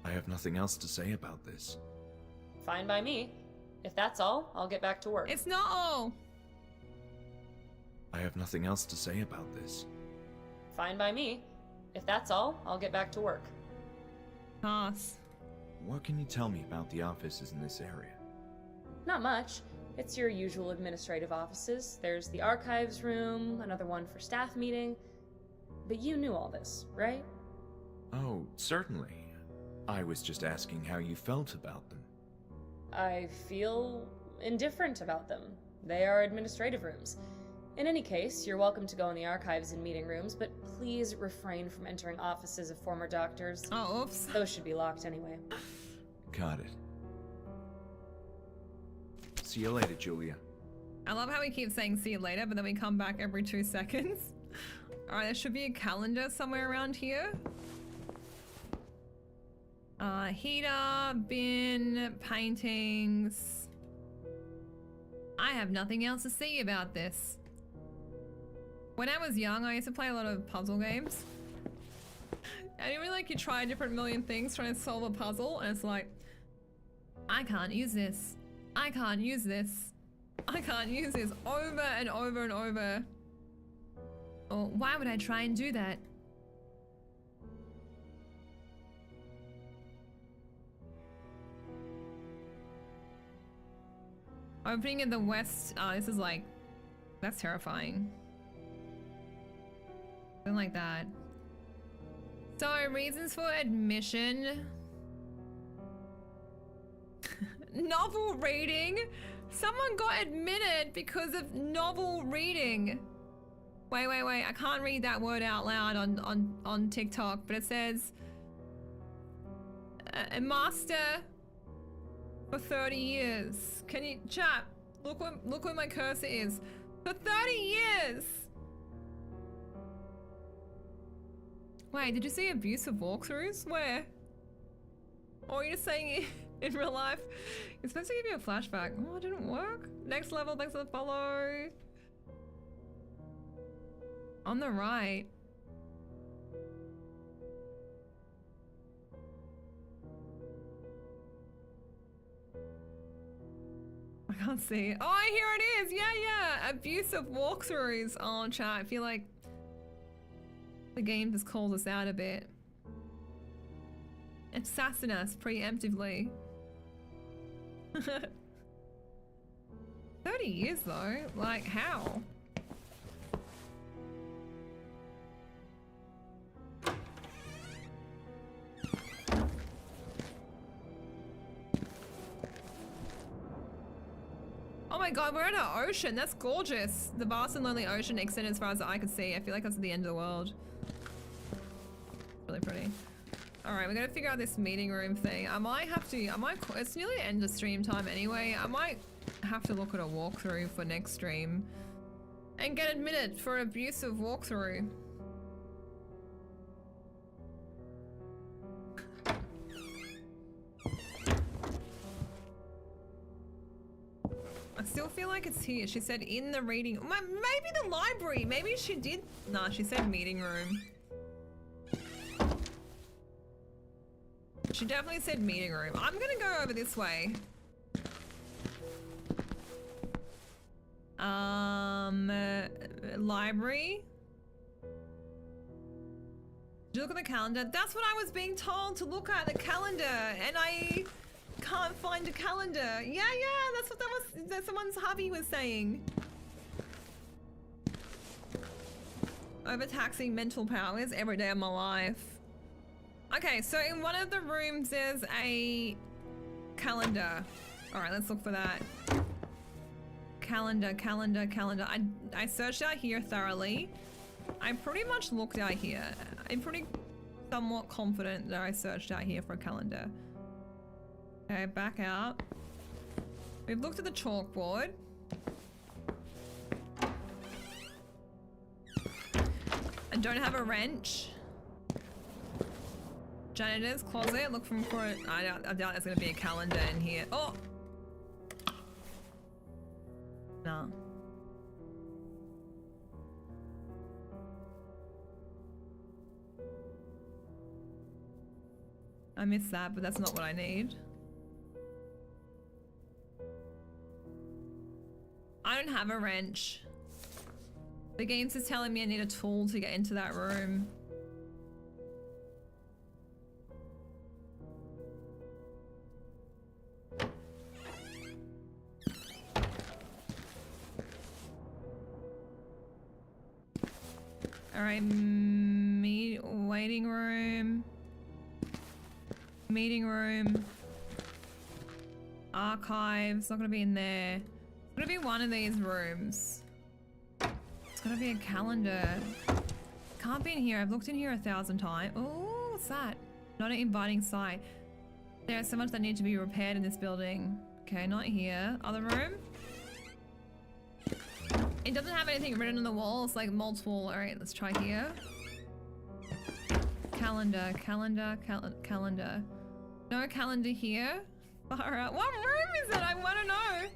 Speaker 3: I have nothing else to say about this.
Speaker 2: Fine by me. If that's all, I'll get back to work.
Speaker 1: It's not all.
Speaker 3: I have nothing else to say about this.
Speaker 2: Fine by me. If that's all, I'll get back to work.
Speaker 1: Pass.
Speaker 3: What can you tell me about the offices in this area?
Speaker 2: Not much. It's your usual administrative offices. There's the archives room, another one for staff meeting. But you knew all this, right?
Speaker 3: Oh, certainly. I was just asking how you felt about them.
Speaker 2: I feel indifferent about them. They are administrative rooms. In any case, you're welcome to go in the archives and meeting rooms, but please refrain from entering offices of former doctors.
Speaker 1: Oh, oops.
Speaker 2: Those should be locked anyway.
Speaker 3: Got it. See you later, Julia.
Speaker 1: I love how we keep saying see you later, but then we come back every 2 seconds. Alright, there should be a calendar somewhere around here. Heater, bin, paintings. I have nothing else to see about this. When I was young, I used to play a lot of puzzle games. And you really like you try a different million things trying to solve a puzzle, and it's like, I can't use this. I can't use this. I can't use this over and over and over. Or why would I try and do that? Opening in the west. Oh, this is like, that's terrifying. Something like that. So, reasons for admission. Novel reading? Someone got admitted because of novel reading. Wait, I can't read that word out loud on TikTok, but it says a master for 30 years. Can you, chat, look where my cursor is. For 30 years! Wait, did you see abusive walkthroughs? Where? Or are you just saying it in real life? It's supposed to give you a flashback. Oh, it didn't work. Next level, thanks for the follow. On the right. I can't see. Oh, here it is. Yeah. Abusive walkthroughs. Oh, chat. I feel like the game just calls us out a bit. Assassin us preemptively. 30 years though? Like, how? Oh my god, we're at an ocean. That's gorgeous. The vast and lonely ocean extended as far as the eye could see. I feel like that's the end of the world. Really pretty. Alright, we gotta figure out this meeting room thing. It's nearly the end of stream time anyway. I might have to look at a walkthrough for next stream. And get admitted for abusive walkthrough. I still feel like it's here. She said in the reading. Maybe the library. Maybe she did. Nah, she said meeting room. She definitely said meeting room. I'm gonna go over this way. Library. Did you look at the calendar? That's what I was being told to look at, the calendar, and I can't find a calendar. Yeah, that's what that someone's hubby was saying. Overtaxing mental powers every day of my life. Okay, so in one of the rooms there's a calendar. All right, let's look for that. Calendar. I searched out here thoroughly. I pretty much looked out here. I'm pretty somewhat confident that I searched out here for a calendar. Okay, back out. We've looked at the chalkboard. I don't have a wrench. Janitor's closet. Look for it. I doubt there's gonna be a calendar in here. Oh! No. I missed that, but that's not what I need. I don't have a wrench. The game's just telling me I need a tool to get into that room. Alright, waiting room. Meeting room. Archives, not gonna be in there. It's gonna be one of these rooms. It's gonna be a calendar. Can't be in here, I've looked in here 1,000 times. Oh, what's that? Not an inviting sight. There's so much that needs to be repaired in this building. Okay, not here. Other room? It doesn't have anything written on the walls, like multiple. Alright, let's try here. Calendar, calendar, calendar. No calendar here. Far out. What room is it? I want to know.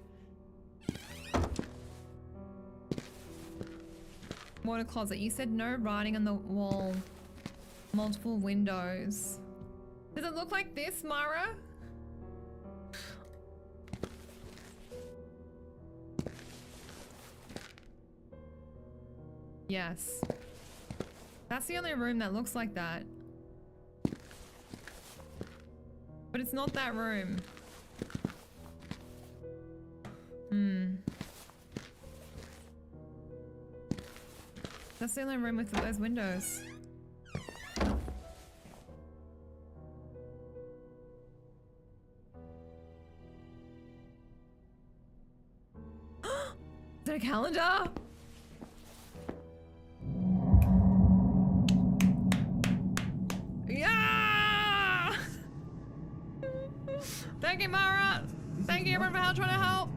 Speaker 1: Water closet. You said no writing on the wall. Multiple windows. Does it look like this, Mara? Yes. That's the only room that looks like that. But it's not that room. That's the only room with those windows. Is it a calendar? Yeah! Thank you, Mara. Thank you, everyone, for trying to help.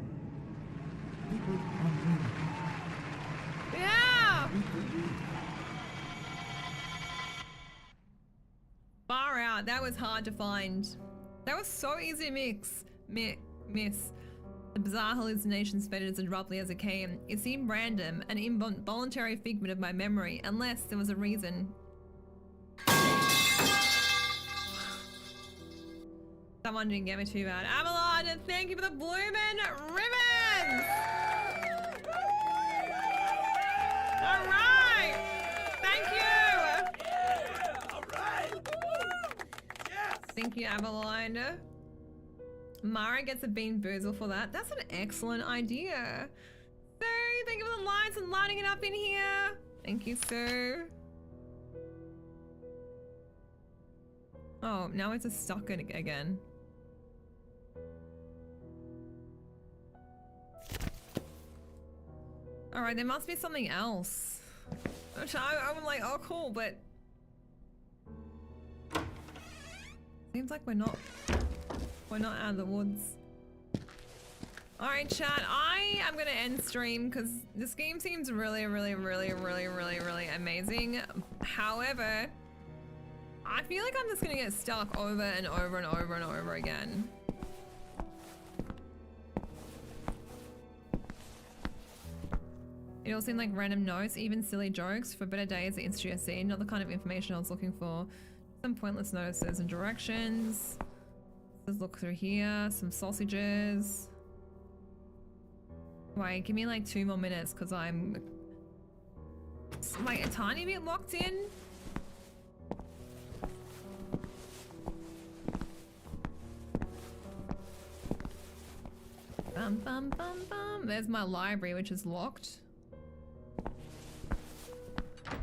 Speaker 1: Yeah! Far out. That was hard to find. That was so easy to miss. The bizarre hallucination faded as abruptly as it came. It seemed random, an involuntary figment of my memory, unless there was a reason. Someone didn't get me too bad. Avalon, thank you for the bloomin' ribbons! All right! Thank you!
Speaker 4: Yeah! All right! Yes!
Speaker 1: Thank you, Avalon. Mara gets a bean boozle for that. That's an excellent idea. So, thank you for the lights and lighting it up in here. Thank you, sir. Oh, now it's just stuck in again. Alright, there must be something else. Which I'm like, oh cool, but... Seems like we're not out of the woods. Alright, chat, I am gonna end stream because this game seems really amazing. However, I feel like I'm just gonna get stuck over and over and over and over again. It all seemed like random notes, even silly jokes. For better days, the Institute has seen, not the kind of information I was looking for. Some pointless notices and directions. Let's look through here. Some sausages. Wait, give me like 2 more minutes because I'm like a tiny bit locked in. Bum bum bum bum. There's my library, which is locked.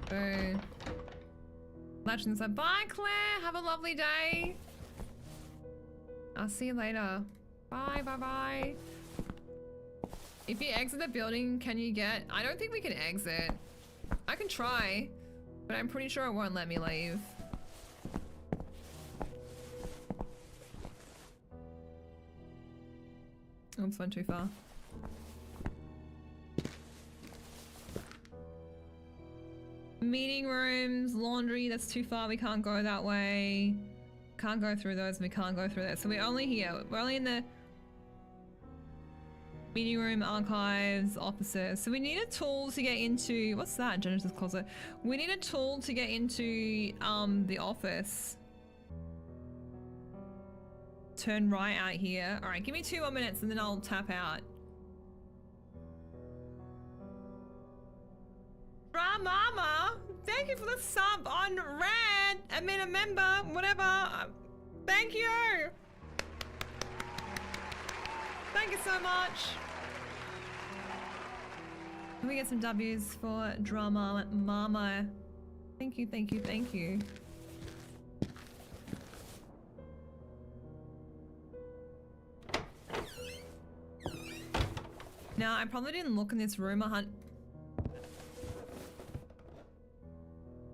Speaker 1: So, Legends said, bye Claire, have a lovely day. I'll see you later. Bye, bye, bye. If you exit the building, can you get... I don't think we can exit. I can try, but I'm pretty sure it won't let me leave. Oops, went too far. Meeting rooms, laundry, that's too far. We can't go that way. Can't go through those, we can't go through that. So we're only here. We're only in the Meeting room, archives, offices. So we need a tool to get into, what's that? Janitor's closet. We need a tool to get into the office. Turn right out here. All right, give me 2 more minutes and then I'll tap out. Mama, thank you for the sub on Red. I mean, a member, whatever. Thank you. Thank you so much. Can we get some W's for drama, Mama? Thank you, thank you, thank you. Now, I probably didn't look in this room I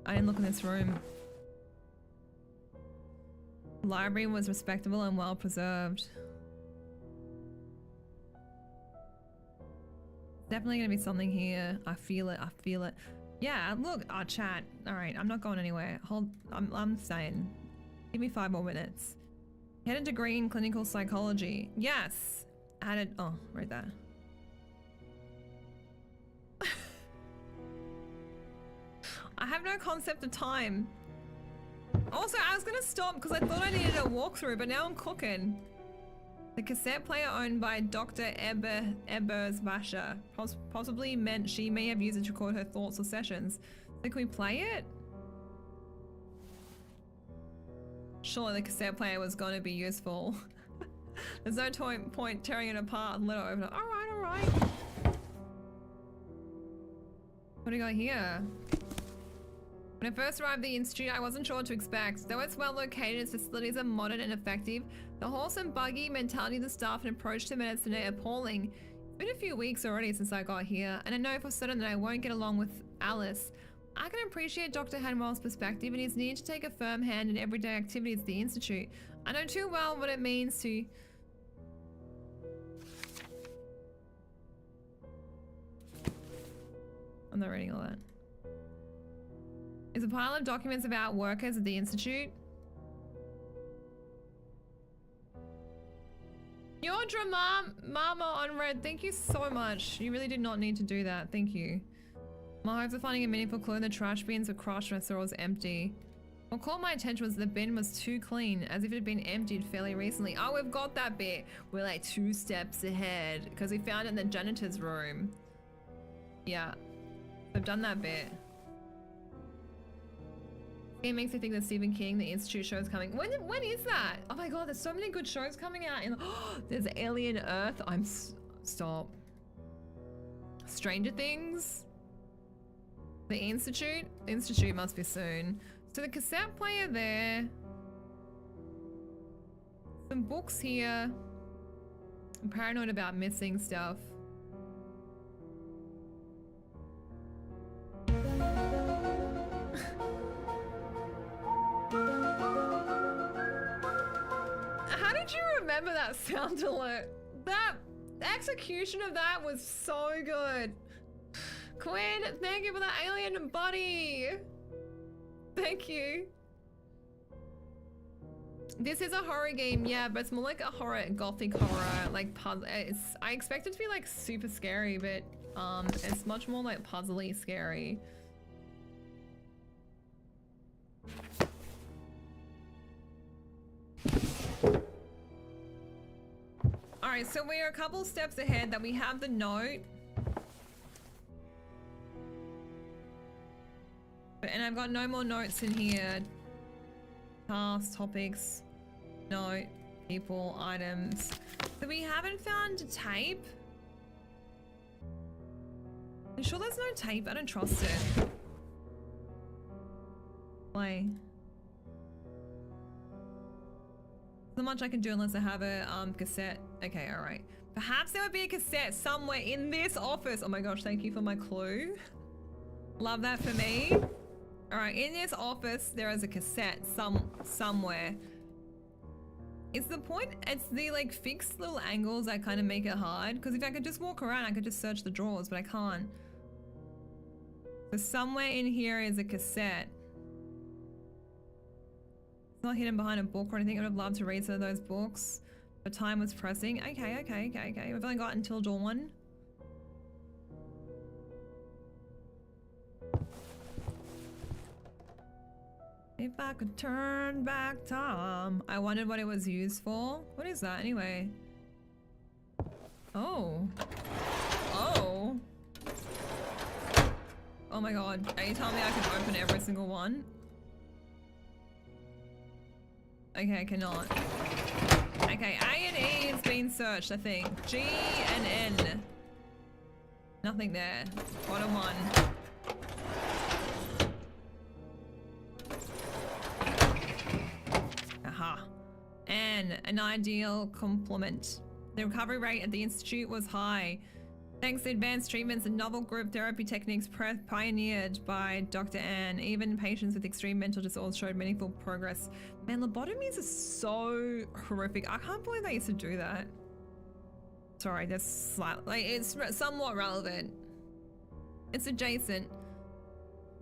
Speaker 1: didn't look in this room. Library was respectable and well preserved. Definitely gonna be something here. I feel it, I feel it. Yeah, look, our chat. All right, I'm not going anywhere. I'm staying. Give me 5 more minutes. Had a degree in clinical psychology. Yes. I had it, oh, right there. I have no concept of time. Also, I was gonna stop because I thought I needed a walkthrough, but now I'm cooking. The cassette player owned by Dr. Ebersbacher possibly meant she may have used it to record her thoughts or sessions. So can we play it? Surely the cassette player was going to be useful. There's no point tearing it apart and let it open it. Alright, alright. What do you got here? When I first arrived at the institute, I wasn't sure what to expect. Though it's well located, its facilities are modern and effective. The horse and buggy mentality of the staff and approach to minutes today appalling. It's been a few weeks already since I got here, and I know for certain that I won't get along with Alice. I can appreciate Dr. Hanwell's perspective and his need to take a firm hand in everyday activities at the institute. I know too well what it means to... I'm not reading all that. Is a pile of documents about workers at the institute. Your drama, Mama on Red, thank you so much. You really did not need to do that. Thank you. My hopes of finding a meaningful clue in the trash bins were crushed when I saw it was empty. What caught my attention was the bin was too clean, as if it had been emptied fairly recently. Oh, we've got that bit. We're like 2 steps ahead, because we found it in the janitor's room. Yeah, we've done that bit. It makes me think that Stephen King, the Institute show is coming. When is that? Oh my god, there's so many good shows coming out. There's Alien Earth. Stop. Stranger Things. The Institute. The Institute must be soon. So the cassette player there. Some books here. I'm paranoid about missing stuff. How did you remember that sound alert? That execution of that was so good. Quinn, thank you for the alien body. Thank you. This is a horror game, yeah, but it's more like a horror, gothic horror, like puzzle. I expect it to be like super scary, but it's much more like puzzly scary. Alright, so we're a couple steps ahead that we have the note. And I've got no more notes in here. Tasks, topics, note, people, items. So we haven't found tape. You sure there's no tape? I don't trust it. Play. Not much I can do unless I have a cassette. Okay, all right. Perhaps there would be a cassette somewhere in this office. Oh my gosh, thank you for my clue. Love that for me. All right, in this office, there is a cassette somewhere. Is the point, it's the like fixed little angles that kind of make it hard. Because if I could just walk around, I could just search the drawers, but I can't. So somewhere in here is a cassette. Not hidden behind a book or anything. I would have loved to read some of those books. The time was pressing. Okay. We've only got until dawn. If I could turn back time. I wondered what it was used for. What is that anyway? Oh. Oh. Oh my god. Are you telling me I can open every single one? Okay, I cannot. Okay, A and E has been searched, I think. G and N. Nothing there. Bottom one. Aha. And an ideal complement. The recovery rate at the Institute was high. Thanks to advanced treatments and novel group therapy techniques pioneered by Dr. Ann, even patients with extreme mental disorders showed meaningful progress. Man, lobotomies are so horrific. I can't believe they used to do that. Sorry, that's slightly, like, it's somewhat relevant. It's adjacent.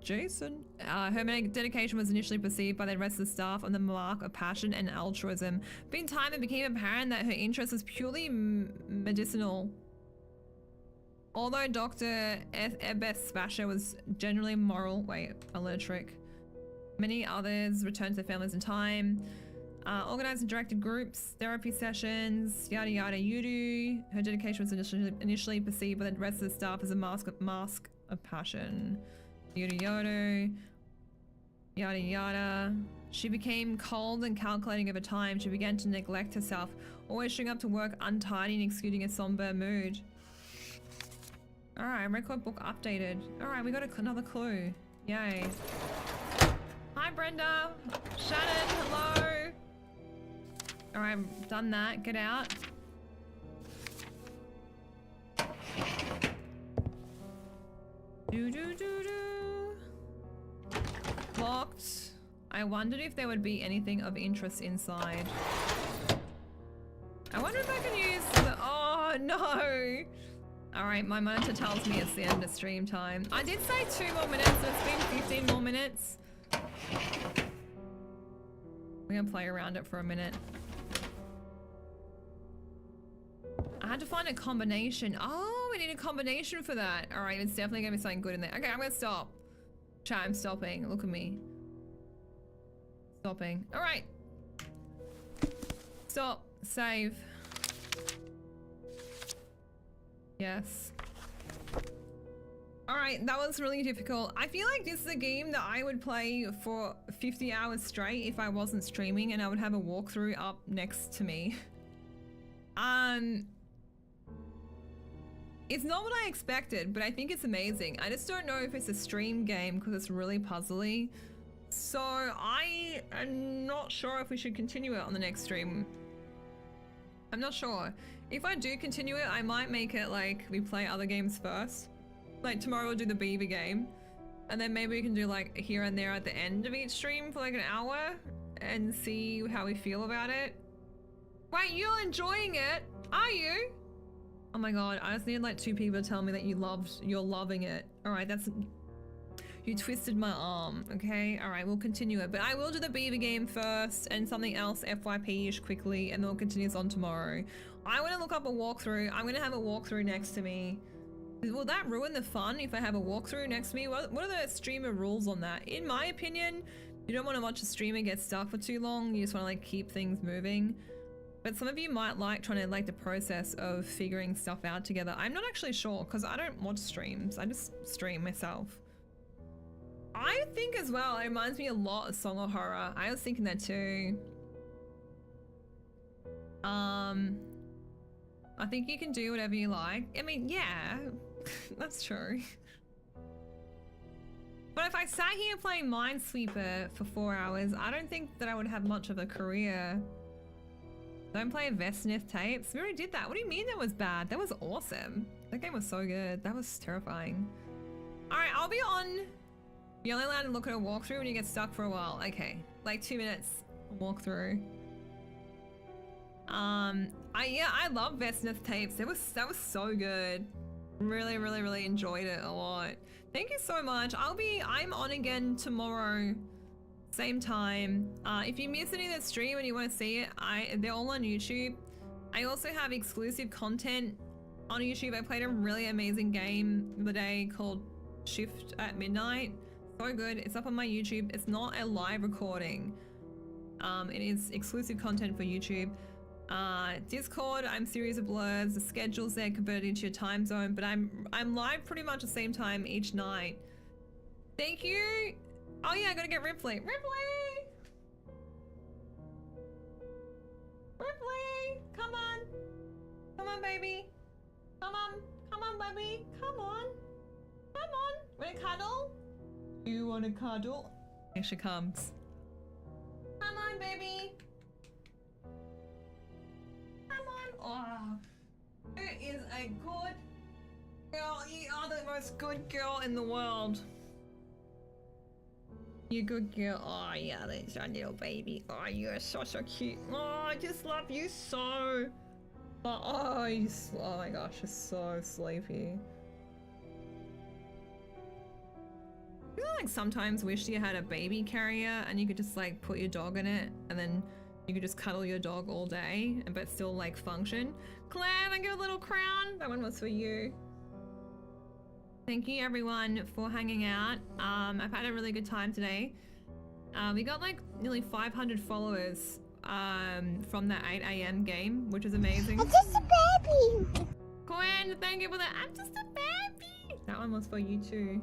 Speaker 1: Jason. Her dedication was initially perceived by the rest of the staff on the mark of passion and altruism. But in time, it became apparent that her interest was purely medicinal. Although Dr. Ebeth Spasher was generally moral, electric. Many others returned to their families in time. Organized and directed groups, therapy sessions, yada yada yudu. Her dedication was initially perceived by the rest of the staff as a mask of passion. Yada yada. Yada yada. She became cold and calculating over time. She began to neglect herself, always showing up to work untidy and exuding a somber mood. Alright, record book updated. Alright, we got another clue. Yay. Hi Brenda. Shannon, hello. Alright, done that. Get out. Locked. I wondered if there would be anything of interest inside. I wonder if I can use the... Oh, no. Alright, my monitor tells me it's the end of stream time. I did say 2 more minutes, so it's been 15 more minutes. We're gonna play around it for a minute. I had to find a combination. Oh, we need a combination for that. Alright, it's definitely gonna be something good in there. Okay, I'm gonna stop. Chat, I'm stopping. Look at me. Stopping. Alright. Stop. Save. Yes. Alright, that was really difficult. I feel like this is a game that I would play for 50 hours straight if I wasn't streaming, and I would have a walkthrough up next to me. It's not what I expected, but I think it's amazing. I just don't know if it's a stream game because it's really puzzly. So I am not sure if we should continue it on the next stream. I'm not sure. If I do continue it, I might make it like we play other games first. Like tomorrow we'll do the beaver game. And then maybe we can do like here and there at the end of each stream for like an hour and see how we feel about it. Wait, you're enjoying it? Are you? Oh my god, I just need like 2 people to tell me that you're loving it. Alright, that's... You twisted my arm, okay? Alright, we'll continue it. But I will do the beaver game first and something else FYP-ish quickly, and then we'll continue this on tomorrow. I want to look up a walkthrough. I'm going to have a walkthrough next to me. Will that ruin the fun if I have a walkthrough next to me? What are the streamer rules on that? In my opinion, you don't want to watch a streamer get stuck for too long. You just want to like keep things moving. But some of you might like trying to like the process of figuring stuff out together. I'm not actually sure because I don't watch streams. I just stream myself. I think as well, it reminds me a lot of Song of Horror. I was thinking that too. I think you can do whatever you like. I mean, yeah, that's true. But if I sat here playing Minesweeper for 4 hours, I don't think that I would have much of a career. Don't play Vesnith tapes. We already did that. What do you mean that was bad? That was awesome. That game was so good. That was terrifying. All right, I'll be on. You're only allowed to look at a walkthrough when you get stuck for a while. Okay, like 2 minutes walkthrough. I love Vesnith tapes. That was so good. Really enjoyed it a lot. Thank you so much. I'm on again tomorrow, same time. If you miss any of the stream and you want to see it, they're all on YouTube. I also have exclusive content on YouTube. I played a really amazing game the other day called Shift at Midnight. So good. It's up on my YouTube. It's not a live recording. It is exclusive content for YouTube. Discord, I'm Series of Blurs. The schedule's there converted into your time zone, but I'm live pretty much the same time each night. Thank you. Oh yeah, I gotta get Ripley. Ripley! Ripley! Come on. Come on, baby. Come on. Come on, baby. Come on. Come on. Wanna cuddle? You wanna cuddle? Here she comes. Come on, baby. Come on. Oh, it is a good girl. You are the most good girl in the world. You good girl. Oh yeah, that's your little baby. Oh, you're so cute. Oh, I just love you so. Oh, oh my gosh, you're so sleepy. I like sometimes wish you had a baby carrier and you could just like put your dog in it and then you could just cuddle your dog all day but still like function. Claire, thank you a little crown. That one was for you. Thank you everyone for hanging out. I've had a really good time today. We got like nearly 500 followers from that 8 AM game, which is amazing.
Speaker 5: I'm just a baby.
Speaker 1: Gwen, thank you for that. I'm just a baby. That one was for you too.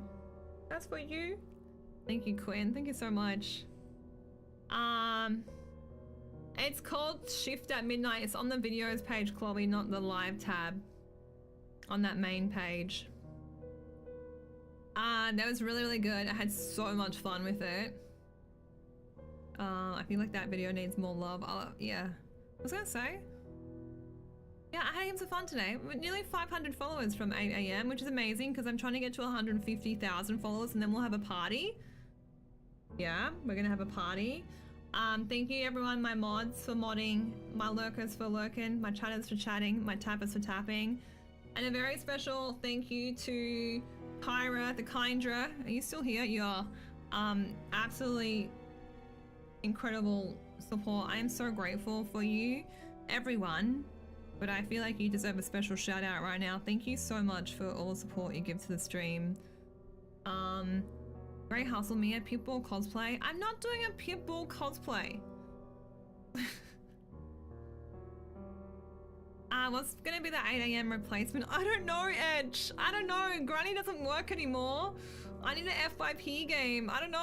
Speaker 1: That's for you. Thank you, Quinn. Thank you so much. It's called Shift at Midnight. It's on the videos page, Chloe, not the live tab. On that main page. That was really, really good. I had so much fun with it. I feel like that video needs more love. Yeah. I was gonna say. Yeah, I had heaps of fun today. Nearly 500 followers from 8 AM, which is amazing because I'm trying to get to 150,000 followers and then we'll have a party. Yeah, we're gonna have a party. Thank you everyone, my mods for modding, my lurkers for lurking, my chatters for chatting, my tappers for tapping. And a very special thank you to Kyra, the Kindra. Are you still here? You are. Absolutely incredible support. I am so grateful for you, everyone. But I feel like you deserve a special shout out right now. Thank you so much for all the support you give to the stream. Great hustle, me a Pitbull cosplay. I'm not doing a Pitbull cosplay. What's gonna be the 8 AM replacement? I don't know, Edge. I don't know. Granny doesn't work anymore. I need an FYP game. I don't know.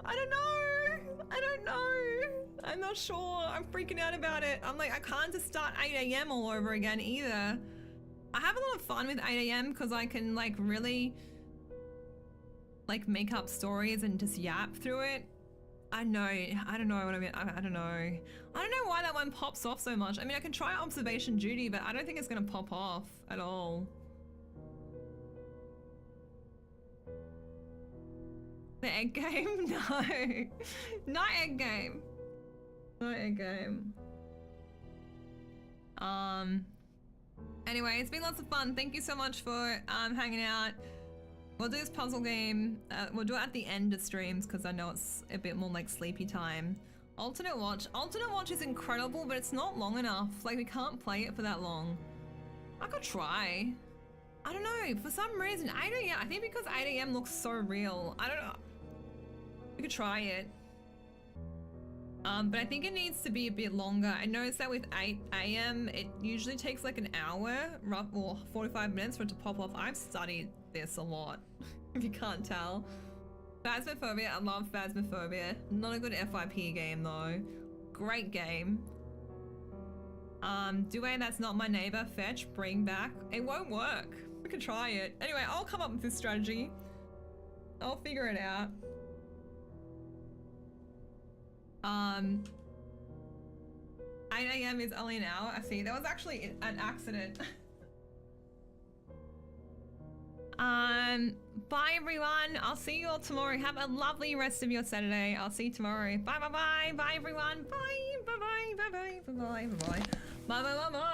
Speaker 1: I don't know. I don't know. I'm not sure. I'm freaking out about it. I'm like, I can't just start 8 AM all over again either. I have a lot of fun with 8 AM because I can like really like make up stories and just yap through it. I don't know what I mean. I don't know. I don't know why that one pops off so much. I mean, I can try observation duty, but I don't think it's gonna pop off at all. The egg game? No. Not egg game. Not egg game. Anyway, it's been lots of fun. Thank you so much for hanging out. We'll do this puzzle game. We'll do it at the end of streams because I know it's a bit more like sleepy time. Alternate watch. Alternate watch is incredible, but it's not long enough. Like, we can't play it for that long. I could try. I don't know. For some reason, 8 AM, I think because 8 AM looks so real. I don't know. We could try it. But I think it needs to be a bit longer. I noticed that with 8 AM, it usually takes like an hour, or 45 minutes for it to pop off. I've studied this a lot, if you can't tell. Phasmophobia, I love Phasmophobia. Not a good FYP game though. Great game. Dewey, that's not my neighbor. Fetch, bring back. It won't work. We could try it. Anyway, I'll come up with this strategy. I'll figure it out. 8 AM is only an hour. I see. That was actually an accident. Bye everyone. I'll see you all tomorrow. Have a lovely rest of your Saturday. I'll see you tomorrow. Bye bye bye. Bye everyone. Bye. Bye bye. Bye bye. Bye bye. Bye bye. Bye bye. Bye bye.